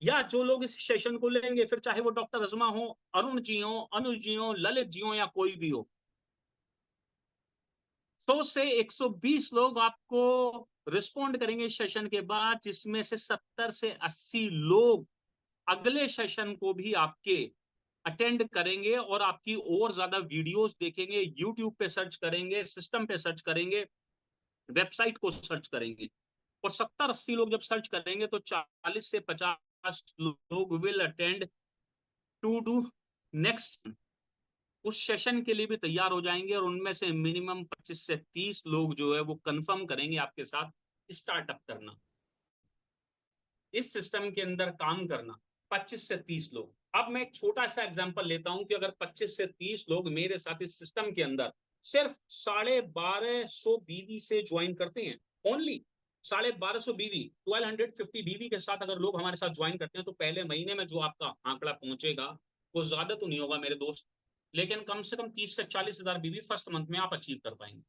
या जो लोग इस सेशन को लेंगे, फिर चाहे वो डॉक्टर रजमा हो, अरुण जी हो, अनुज जी हो, ललित जी हो, या कोई भी हो, 100 से 120 लोग आपको रिस्पॉन्ड करेंगे इस सेशन के बाद, जिसमें से 70 से 80 लोग अगले सेशन को भी आपके अटेंड करेंगे और आपकी और ज्यादा वीडियोस देखेंगे, यूट्यूब पे सर्च करेंगे, सिस्टम पे सर्च करेंगे, वेबसाइट को सर्च करेंगे। और 70-80 लोग जब सर्च करेंगे तो 40 से 50 लोग will attend to do next, उस सेशन के लिए भी तैयार हो जाएंगे। और उनमें से मिनिमम 25 से 30 लोग जो है वो कंफर्म करेंगे आपके साथ स्टार्टअप करना, इस सिस्टम के अंदर काम करना। 25 से 30 लोग। अब मैं एक छोटा सा एग्जांपल लेता हूं कि अगर 25 से 30 लोग मेरे साथ इस सिस्टम के अंदर सिर्फ 1250 बीवी से ज्वाइन करते हैं, ओनली 1250 बीवी, 1250 बीवी के साथ अगर लोग हमारे साथ ज्वाइन करते हैं, तो पहले महीने में जो आपका आंकड़ा पहुंचेगा वो ज्यादा तो नहीं होगा मेरे दोस्त, लेकिन कम से कम 30 से 40 हजार बीवी फर्स्ट मंथ में आप अचीव कर पाएंगे।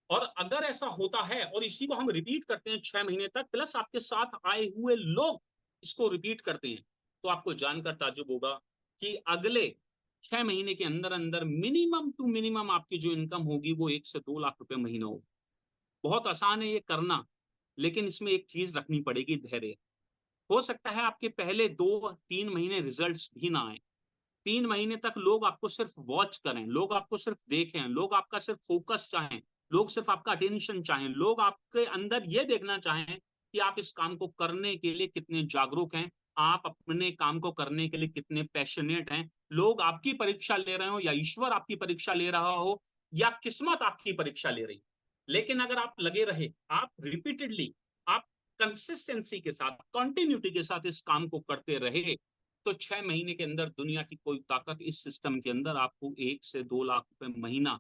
और अगर ऐसा होता है और इसी को हम रिपीट करते हैं 6 महीने तक, प्लस आपके साथ आए हुए लोग इसको रिपीट करते हैं, तो आपको जानकर ताज्जुब होगा कि अगले 6 महीने के अंदर अंदर मिनिमम टू मिनिमम आपकी जो इनकम होगी वो 1 से 2 लाख रुपए महीना होगी। बहुत आसान है ये करना, लेकिन इसमें एक चीज रखनी पड़ेगी, धैर्य। हो सकता है आपके पहले 2-3 महीने रिजल्ट्स भी ना आए, 3 महीने तक लोग आपको सिर्फ वॉच करें, लोग आपको सिर्फ देखें, लोग आपका सिर्फ फोकस चाहें, लोग सिर्फ आपका अटेंशन चाहें, लोग आपके अंदर ये देखना चाहें कि आप इस काम को करने के लिए कितने जागरूक हैं, आप अपने काम को करने के लिए कितने पैशनेट हैं। लोग आपकी परीक्षा ले रहे हो, या ईश्वर आपकी परीक्षा ले रहा हो, या किस्मत आपकी परीक्षा ले रही, लेकिन अगर आप लगे रहे, आप रिपीटेडली, आप कंसिस्टेंसी के साथ, कंटिन्यूटी के साथ इस काम को करते रहे, तो 6 महीने के अंदर दुनिया की कोई ताकत इस सिस्टम के अंदर आपको 1 से 2 लाख रुपए महीना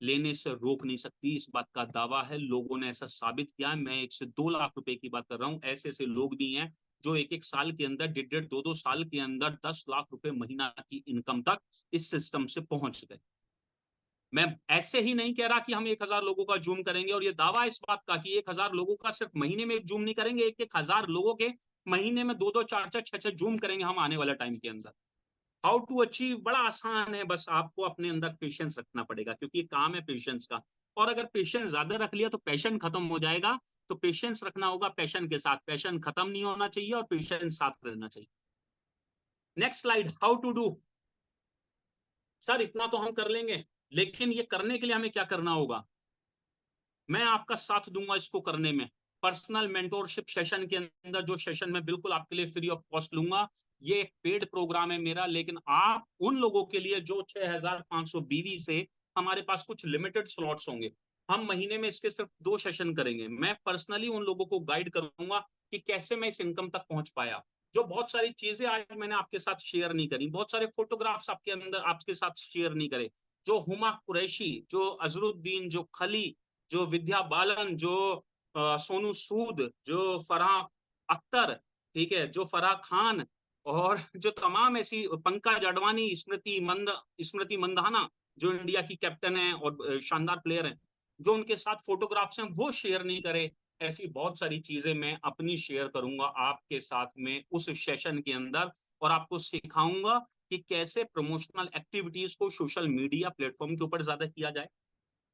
लेने से रोक नहीं सकती। इस बात का दावा है, लोगों ने ऐसा साबित किया है। मैं 1 से 2 लाख रुपए की बात कर रहा हूँ, ऐसे ऐसे लोग भी हैं जो 1-1 साल के अंदर, 1.5-1.5, 2-2 साल के अंदर 10 लाख रुपए महीना की इनकम तक इस सिस्टम से पहुंच गए। मैं ऐसे ही नहीं कह रहा कि हम 1,000 लोगों का जूम करेंगे, और ये दावा इस बात का कि 1,000 लोगों का सिर्फ महीने में एक जूम नहीं करेंगे, 1,000 लोगों के महीने में 2-2, 4-4, 6-6 जूम करेंगे हम आने वाले टाइम के अंदर। हाउ टू अचीव बड़ा आसान है, बस आपको अपने अंदर पेशेंस रखना पड़ेगा, क्योंकि ये काम है पेशेंस का। और अगर पेशेंस ज्यादा रख लिया तो पैशन खत्म हो जाएगा। तो पेशेंस रखना होगा पैशन के साथ, पैशन खत्म नहीं होना चाहिए और पेशेंस साथ रहना चाहिए। Next slide, how to do. Sir इतना तो हम कर लेंगे, लेकिन ये करने के लिए हमें क्या करना होगा? मैं आपका साथ दूंगा इसको करने में। पर्सनल मेंटोरशिप सेशन के अंदर, जो सेशन मैं बिल्कुल आपके लिए फ्री ऑफ कॉस्ट लूंगा, ये एक पेड प्रोग्राम है मेरा, लेकिन आप उन लोगों के लिए जो 6,500 बीवी से हमारे पास कुछ लिमिटेड स्लॉट्स होंगे, हम महीने में इसके सिर्फ 2 सेशन करेंगे। मैं पर्सनली उन लोगों को गाइड करूंगा कि कैसे मैं इस इनकम तक पहुंच पाया। जो बहुत सारी चीजें आज मैंने आपके साथ शेयर नहीं करी, बहुत सारे फोटोग्राफ्स आपके अंदर आपके साथ शेयर नहीं करे, जो हुमा कुरैशी, जो अजरुद्दीन, जो खली, जो विद्या बालन, जो सोनू सूद, जो फराह अख्तर, ठीक है, जो फराह खान, और जो तमाम ऐसी पंकज अडवाणी, स्मृति मंदाना, जो इंडिया की कैप्टन है और शानदार प्लेयर है, जो उनके साथ फोटोग्राफ्स हैं वो शेयर नहीं करे। ऐसी बहुत सारी चीजें मैं अपनी शेयर करूंगा आपके साथ में उस सेशन के अंदर, और आपको सिखाऊंगा कि कैसे प्रमोशनल एक्टिविटीज को सोशल मीडिया प्लेटफॉर्म के ऊपर ज्यादा किया जाए,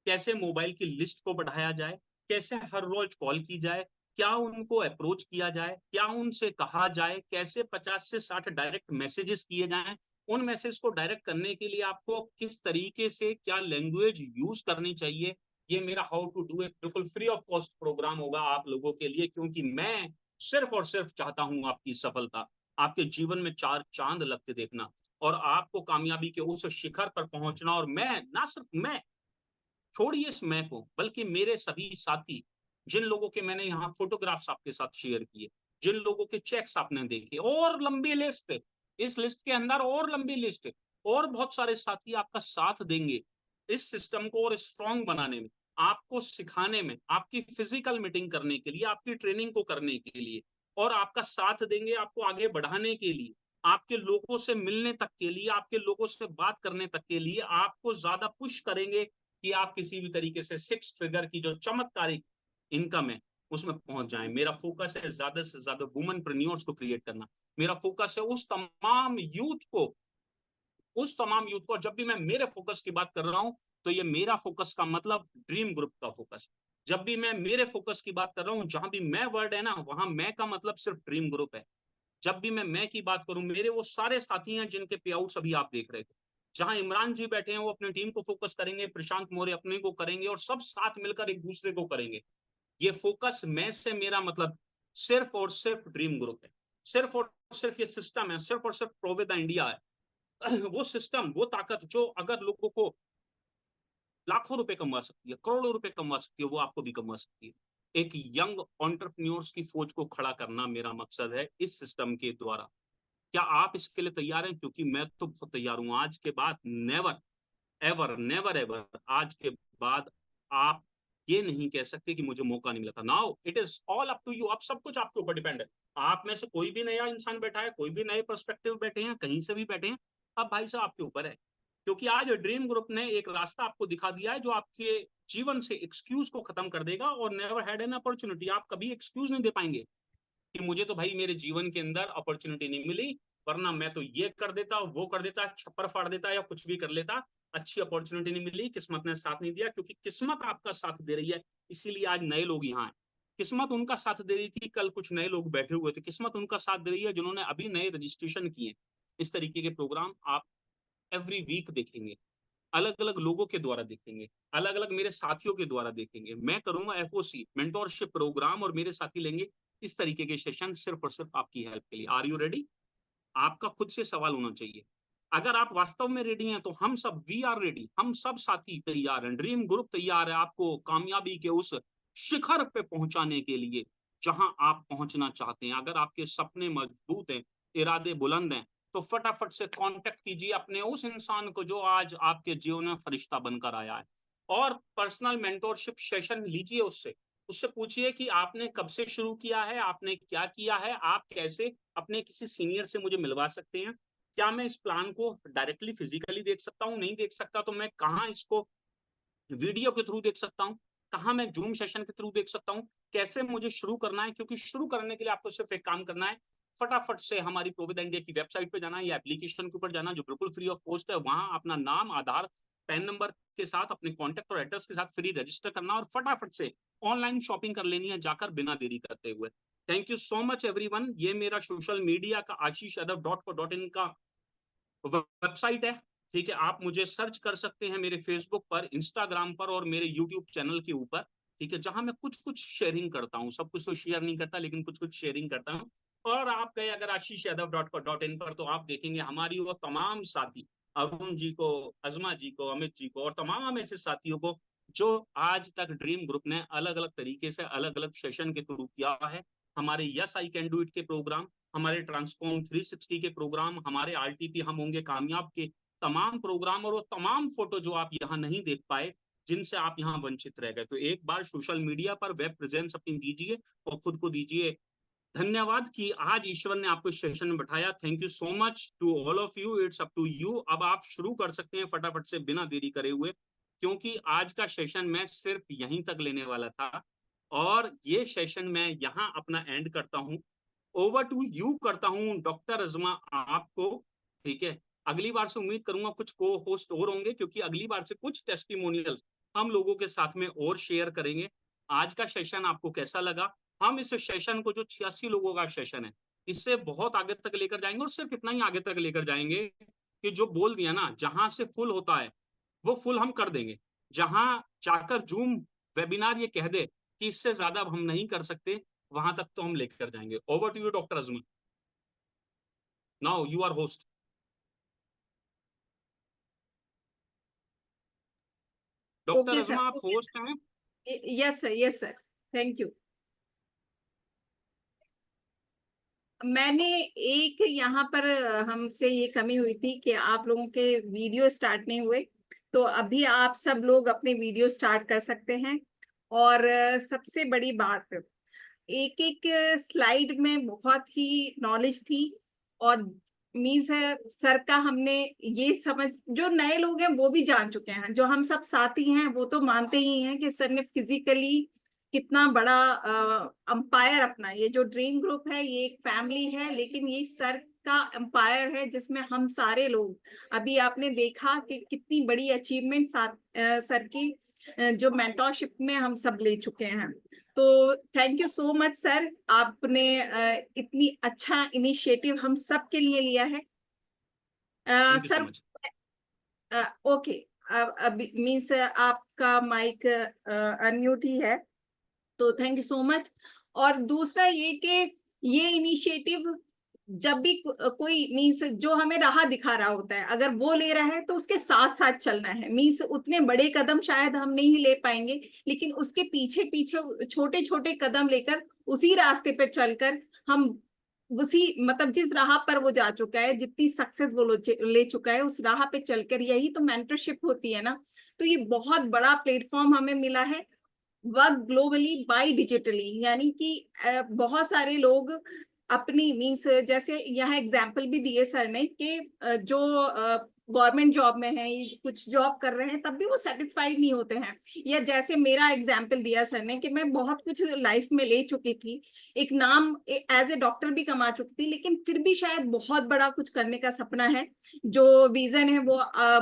कैसे मोबाइल की लिस्ट को बढ़ाया जाए, कैसे हर रोज कॉल की जाए, क्या उनको अप्रोच किया जाए, क्या उनसे कहा जाए, कैसे 50 से 60 डायरेक्ट मैसेजेस किए जाएं, उन मैसेज को डायरेक्ट करने के लिए आपको किस तरीके से क्या लैंग्वेज यूज करनी चाहिए। ये मेरा हाउ टू डू इट बिल्कुल फ्री ऑफ कॉस्ट प्रोग्राम होगा आप लोगों के लिए, क्योंकि मैं सिर्फ और सिर्फ चाहता हूं आपकी सफलता, आपके जीवन में 4 चांद लगते देखना, और आपको कामयाबी के उस शिखर पर पहुंचना। और मैं, ना सिर्फ मैं, छोड़िए इस मैं को, बल्कि मेरे सभी साथी, जिन लोगों के मैंने यहाँ फोटोग्राफ्स आपके साथ शेयर किए, जिन लोगों के चेक्स आपने देखे, और लंबी लिस्ट, इस लिस्ट के अंदर और लंबी लिस्ट, और बहुत सारे साथी आपका साथ देंगे इस सिस्टम को और स्ट्रांग बनाने में, आपको सिखाने में, आपकी फिजिकल मीटिंग करने के लिए, आपकी ट्रेनिंग को करने के लिए, और आपका साथ देंगे आपको आगे बढ़ाने के लिए, आपके लोगों से मिलने तक के लिए, आपके लोगों से बात करने तक के लिए, आपको ज्यादा पुश करेंगे कि आप किसी भी तरीके से 6 फिगर की जो चमत्कारिक इनकम है उसमें पहुंच जाएं। मेरा फोकस है ज्यादा से ज्यादा वुमेन प्रेन्योर्स को क्रिएट करना। मेरा फोकस है उस तमाम यूथ को, जब भी मैं मेरे फोकस की बात कर रहा हूं तो ये मेरा फोकस का मतलब ड्रीम ग्रुप का फोकस। जब भी मैं मेरे फोकस की बात कर रहा हूं, जहां भी मैं वर्ड है ना, वहां मैं का मतलब सिर्फ ड्रीम ग्रुप है। जब भी मैं की बात करूं, मेरे वो सारे साथी हैं जिनके पे आउट्स अभी आप देख रहे थे। जहां इमरान जी बैठे हैं वो अपनी टीम को फोकस करेंगे, प्रशांत मौर्य अपने को करेंगे, और सब साथ मिलकर एक दूसरे को करेंगे। ये फोकस मैं से मेरा मतलब सिर्फ और सिर्फ ड्रीम ग्रुप है, सिर्फ और सिर्फ ये सिस्टम है, सिर्फ और सिर्फ प्रोविदा इंडिया है। वो सिस्टम, वो ताकत जो अगर लोगों को लाखों रुपए कमा सकती है, करोड़ों रुपए कमा सकती है, वो आपको भी कमा सकती है। एक यंग एंटरप्रेन्योर्स की फौज को खड़ा करना मेरा मकसद है इस सिस्टम के द्वारा। क्या आप इसके लिए तैयार हैं? क्योंकि मैं तो बहुत तैयार हूं। आज के बाद नेवर एवर, नेवर एवर, आज के बाद आप ये नहीं कह सकते कि मुझे मौका नहीं मिला था। Now it is all up to you. अब सब कुछ आपके ऊपर डिपेंड है। आप में से कोई भी नया इंसान बैठा है, कोई भी नए पर्सपेक्टिव बैठे हैं, कहीं से भी बैठे हैं, अब भाई साहब आपके ऊपर है। क्योंकि आज ड्रीम ग्रुप ने एक रास्ता आपको दिखा दिया है जो आपके जीवन से एक्सक्यूज को खत्म कर देगा। और नेवर हैड एन अपॉर्चुनिटी, आप कभी एक्सक्यूज नहीं दे पाएंगे कि मुझे तो भाई मेरे जीवन के अंदर अपॉर्चुनिटी नहीं मिली, वरना मैं तो ये कर देता, वो कर देता, छप्पर फाड़ देता, या कुछ भी कर लेता। अच्छी अपॉर्चुनिटी नहीं मिली, किस्मत ने साथ नहीं दिया। क्योंकि किस्मत आपका साथ दे रही है, इसीलिए आज नए लोग यहाँ हैं। किस्मत उनका साथ दे रही थी, कल कुछ नए लोग बैठे हुए थे, किस्मत उनका साथ दे रही है जिन्होंने अभी नए रजिस्ट्रेशन किए। इस तरीके के प्रोग्राम आप एवरी वीक देखेंगे, अलग अलग लोगों के द्वारा देखेंगे, अलग अलग मेरे साथियों के द्वारा देखेंगे। मैं करूंगा एफओसी मेंटोरशिप प्रोग्राम, और मेरे साथी लेंगे इस तरीके के सेशन सिर्फ और सिर्फ आपकी हेल्प के लिए। Are you ready? आपका खुद से सवाल होना चाहिए। अगर आप वास्तव में रेडी हैं तो हम सब वी आर रेडी, हम सब साथी तैयार हैं, ड्रीम ग्रुप तैयार है आपको कामयाबी के उस शिखर पे पहुंचाने के लिए जहां आप पहुंचना चाहते हैं। अगर आपके सपने मजबूत हैं, इरादे बुलंद हैं, तो फटाफट से कांटेक्ट कीजिए अपने उस इंसान को जो आज आपके जीवन में फरिश्ता बनकर आया है, और पर्सनल मेंटोरशिप सेशन लीजिए उससे। उससे पूछिए कि आपने कब से शुरू किया है, आपने क्या किया है, आप कैसे अपने किसी सीनियर से मुझे मिलवा सकते हैं, क्या मैं इस प्लान को डायरेक्टली फिजिकली देख सकता हूँ, नहीं देख सकता तो मैं कहाँ इसको वीडियो के थ्रू देख सकता हूँ, कहाँ मैं जूम सेशन के थ्रू देख सकता हूँ, कैसे मुझे शुरू करना है। क्योंकि शुरू करने के लिए आपको सिर्फ एक काम करना है, फटाफट से हमारी प्रोविडेंट इंडिया की वेबसाइट पे जाना है या एप्लीकेशन के ऊपर जाना जो बिल्कुल फ्री ऑफ कॉस्ट है। वहां अपना नाम, आधार, पैन नंबर के साथ अपने कॉन्टेक्ट और एड्रेस के साथ फ्री रजिस्टर करना, और फटाफट से ऑनलाइन शॉपिंग कर लेनी है जाकर बिना देरी करते हुए। Thank you so much everyone. ये मेरा सोशल मीडिया का ashishyaadav.co.in का वेबसाइट है, ठीक है। आप मुझे सर्च कर सकते हैं मेरे फेसबुक पर, इंस्टाग्राम पर, और मेरे यूट्यूब चैनल के ऊपर, ठीक है, जहां मैं कुछ कुछ शेयरिंग करता हूँ। सब कुछ तो शेयर नहीं करता, लेकिन कुछ कुछ शेयरिंग करता हूँ। और आप गए अगर ashishyaadav.co.in पर, तो आप देखेंगे हमारी वो तमाम साथी अरुण जी को, अजमा जी को, अमित जी को और तमाम ऐसे साथियों को जो आज तक ड्रीम ग्रुप ने अलग अलग तरीके से अलग अलग सेशन के थ्रू किया है। हमारे yes I can do it के प्रोग्राम, हमारे ट्रांसफॉर्म 360 के प्रोग्राम, हमारे आरटीपी हम होंगे कामयाब के तमाम प्रोग्राम और वो तमाम फोटो जो आप यहाँ नहीं देख पाए, जिनसे आप यहाँ वंचित रह गए। तो एक बार सोशल मीडिया पर वेब प्रेजेंस अपनी दीजिए और खुद को दीजिए धन्यवाद कि आज ईश्वर ने आपको इस सेशन में बैठाया। Thank you so much to all of you. It's up to you. अब आप शुरू कर सकते हैं फटाफट से बिना देरी करे हुए, क्योंकि आज का सेशन मैं सिर्फ यहीं तक लेने वाला था और ये सेशन मैं यहाँ अपना एंड करता हूँ। ओवर टू यू करता हूँ डॉक्टर अजमा आपको। ठीक है, अगली बार से उम्मीद करूंगा कुछ को होस्ट और होंगे, क्योंकि अगली बार से कुछ टेस्टिमोनियल्स हम लोगों के साथ में और शेयर करेंगे। आज का सेशन आपको कैसा लगा? हम इस सेशन को, जो 86 लोगों का सेशन है, इससे बहुत आगे तक लेकर जाएंगे और सिर्फ इतना ही आगे तक लेकर जाएंगे कि जो बोल दिया ना, जहां से फुल होता है वो फुल हम कर देंगे। जहां जाकर जूम वेबिनार ये कह दे कि इससे ज्यादा हम नहीं कर सकते, वहां तक तो हम लेकर जाएंगे। Over to you doctor Azma, now you are host. Doctor okay sir, Azma आप ओके होस्ट सर। हैं? Yes sir, yes sir. Thank you. मैंने एक यहाँ पर हमसे ये कमी हुई थी कि आप लोगों के वीडियो स्टार्ट नहीं हुए, तो अभी आप सब लोग अपने वीडियो स्टार्ट कर सकते हैं। और सबसे बड़ी बात, एक एक स्लाइड में बहुत ही नॉलेज थी। और मीन्स है सर का, हमने ये समझ, जो नए लोग हैं वो भी जान चुके हैं, जो हम सब साथी हैं वो तो मानते ही हैं कि सर ने फिजिकली कितना बड़ा अंपायर, अपना ये जो ड्रीम ग्रुप है ये एक फैमिली है, लेकिन ये सर का एम्पायर है जिसमें हम सारे लोग, अभी आपने देखा कि कितनी बड़ी अचीवमेंट सर की जो मेंटोरशिप में हम सब ले चुके हैं। तो thank you so much sir, आपने इतनी अच्छा इनिशिएटिव हम सब के लिए लिया है। Thank you so sir, much. Okay, अभी मीन्स आपका माइक अनम्यूट ही है, तो थैंक यू सो मच। और दूसरा ये कि ये इनिशिएटिव जब भी कोई मीन्स जो हमें राह दिखा रहा होता है, अगर वो ले रहा है तो उसके साथ साथ चलना है। मीन्स उतने बड़े कदम शायद हम नहीं ले पाएंगे, लेकिन उसके पीछे पीछे छोटे छोटे कदम लेकर उसी रास्ते पर चलकर हम उसी, मतलब जिस राह पर वो जा चुका है, जितनी सक्सेस वो ले चुका है, उस राह पे चलकर, यही तो मेंटरशिप होती है ना। तो ये बहुत बड़ा प्लेटफॉर्म हमें मिला है, वर्क ग्लोबली बाय डिजिटली, यानी कि बहुत सारे लोग अपनी मीन्स, जैसे यहाँ एग्जाम्पल भी दिए सर ने कि जो गवर्नमेंट जॉब में है, कुछ जॉब कर रहे हैं तब भी वो सेटिस्फाइड नहीं होते हैं। या जैसे मेरा एग्जाम्पल दिया सर ने कि मैं बहुत कुछ लाइफ में ले चुकी थी, एक नाम एज ए डॉक्टर भी कमा चुकी थी, लेकिन फिर भी शायद बहुत बड़ा कुछ करने का सपना है, जो विजन है वो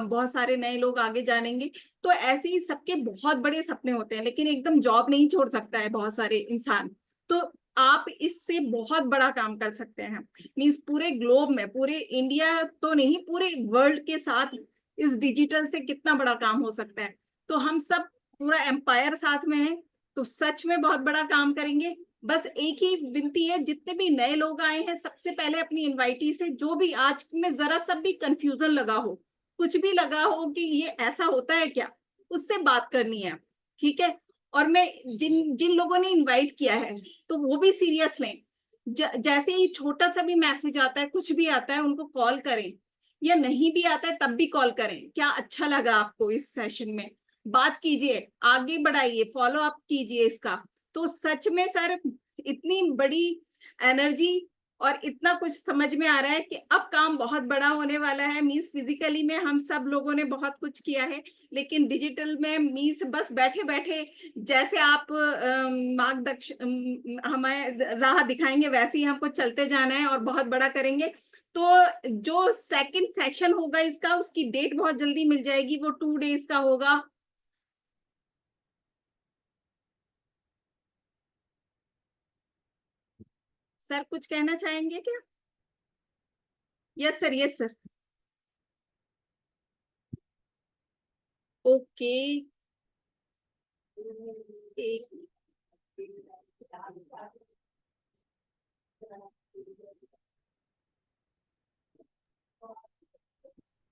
बहुत सारे नए लोग आगे जानेंगे। तो ऐसे ही सबके बहुत बड़े सपने होते हैं, लेकिन एकदम जॉब नहीं छोड़ सकता है बहुत सारे इंसान। तो आप इससे बहुत बड़ा काम कर सकते हैं, मीन्स पूरे ग्लोब में, पूरे इंडिया तो नहीं, पूरे वर्ल्ड के साथ इस डिजिटल से कितना बड़ा काम हो सकता है। तो हम सब पूरा एम्पायर साथ में है, तो सच में बहुत बड़ा काम करेंगे। बस एक ही विनती है, जितने भी नए लोग आए हैं, सबसे पहले अपनी इनवाइटी से, जो भी आज में जरा सब भी कंफ्यूजन लगा हो, कुछ भी लगा हो कि ये ऐसा होता है क्या, उससे बात करनी है। ठीक है। और मैं जिन जिन लोगों ने इनवाइट किया है, तो वो भी सीरियस लें। जैसे ही छोटा सा भी मैसेज आता है, कुछ भी आता है, उनको कॉल करें, या नहीं भी आता है तब भी कॉल करें, क्या अच्छा लगा आपको इस सेशन में, बात कीजिए, आगे बढ़ाइए, फॉलो अप कीजिए इसका। तो सच में सर, इतनी बड़ी एनर्जी और इतना कुछ समझ में आ रहा है कि अब काम बहुत बड़ा होने वाला है। मीन्स फिजिकली में हम सब लोगों ने बहुत कुछ किया है, लेकिन डिजिटल में मीन्स बस बैठे बैठे, जैसे आप हमें राह दिखाएंगे, वैसे ही हमको चलते जाना है और बहुत बड़ा करेंगे। तो जो सेकंड सेशन होगा इसका, उसकी डेट बहुत जल्दी मिल जाएगी, वो 2 डेज का होगा। सर कुछ कहना चाहेंगे क्या? Yes sir, yes sir. Okay. एक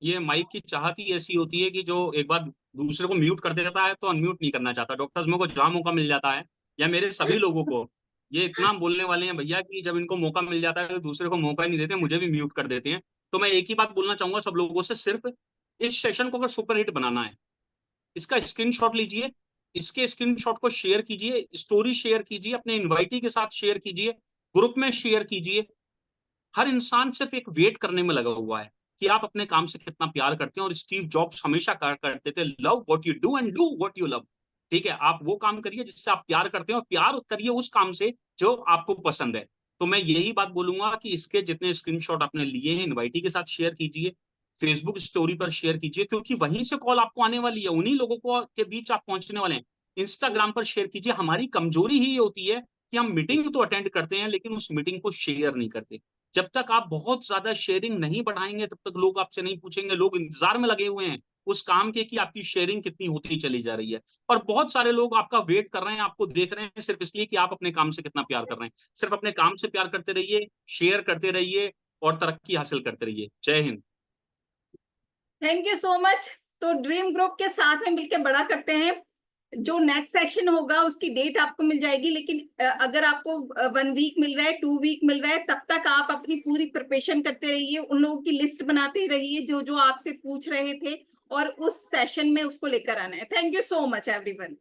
ये माइक की चाहत ही ऐसी होती है कि जो एक बार दूसरे को म्यूट कर देता है तो अनम्यूट नहीं करना चाहता। डॉक्टर्स मेरे को जहाँ मौका मिल जाता है, या मेरे सभी लोगों को, ये इतना बोलने वाले हैं भैया कि जब इनको मौका मिल जाता है तो दूसरे को मौका ही नहीं देते, मुझे भी म्यूट कर देते हैं। तो मैं एक ही बात बोलना चाहूंगा सब लोगों से, सिर्फ इस सेशन को अगर सुपर हिट बनाना है, इसका स्क्रीनशॉट लीजिए, इसके स्क्रीनशॉट को शेयर कीजिए, स्टोरी शेयर कीजिए, अपने इनवाइटी के साथ शेयर कीजिए, ग्रुप में शेयर कीजिए। हर इंसान सिर्फ एक वेट करने में लगा हुआ है कि आप अपने काम से कितना प्यार करते हैं। और स्टीव जॉब्स हमेशा कहा करते थे, love what you do and do what you love. ठीक है, आप वो काम करिए जिससे आप प्यार करते हैं, और प्यार करिए उस काम से जो आपको पसंद है। तो मैं यही बात बोलूंगा कि इसके जितने स्क्रीनशॉट आपने लिए हैं, इनवाइटी के साथ शेयर कीजिए, फेसबुक स्टोरी पर शेयर कीजिए, क्योंकि वहीं से कॉल आपको आने वाली है, उन्हीं लोगों को के बीच आप पहुंचने वाले हैं। इंस्टाग्राम पर शेयर कीजिए। हमारी कमजोरी ही ये होती है कि हम मीटिंग तो अटेंड करते हैं लेकिन उस मीटिंग को शेयर नहीं करते। जब तक आप बहुत ज्यादा शेयरिंग नहीं बढ़ाएंगे तब तक लोग आपसे नहीं पूछेंगे। लोग इंतजार में लगे हुए हैं उस काम के कि आपकी शेयरिंग कितनी होती चली जा रही है। और बहुत सारे लोग आपका वेट कर रहे हैं, आपको देख रहे हैं सिर्फ इसलिए कि आप अपने काम से कितना प्यार कर रहे हैं। सिर्फ अपने काम से प्यार करते रहिए, शेयर करते रहिए, और तरक्की हासिल करते रहिए। जय Hind. Thank you so much. तो ड्रीम ग्रुप के साथ में मिलकर बड़ा करते हैं। जो नेक्स्ट सेशन होगा उसकी डेट आपको मिल जाएगी, लेकिन अगर आपको 1 वीक मिल रहा है, 2 वीक मिल रहा है, तब तक आप अपनी पूरी प्रिपरेशन करते रहिए, उन लोगों की लिस्ट बनाते रहिए जो जो आपसे पूछ रहे थे, और उस सेशन में उसको लेकर आना है। Thank you so much everyone.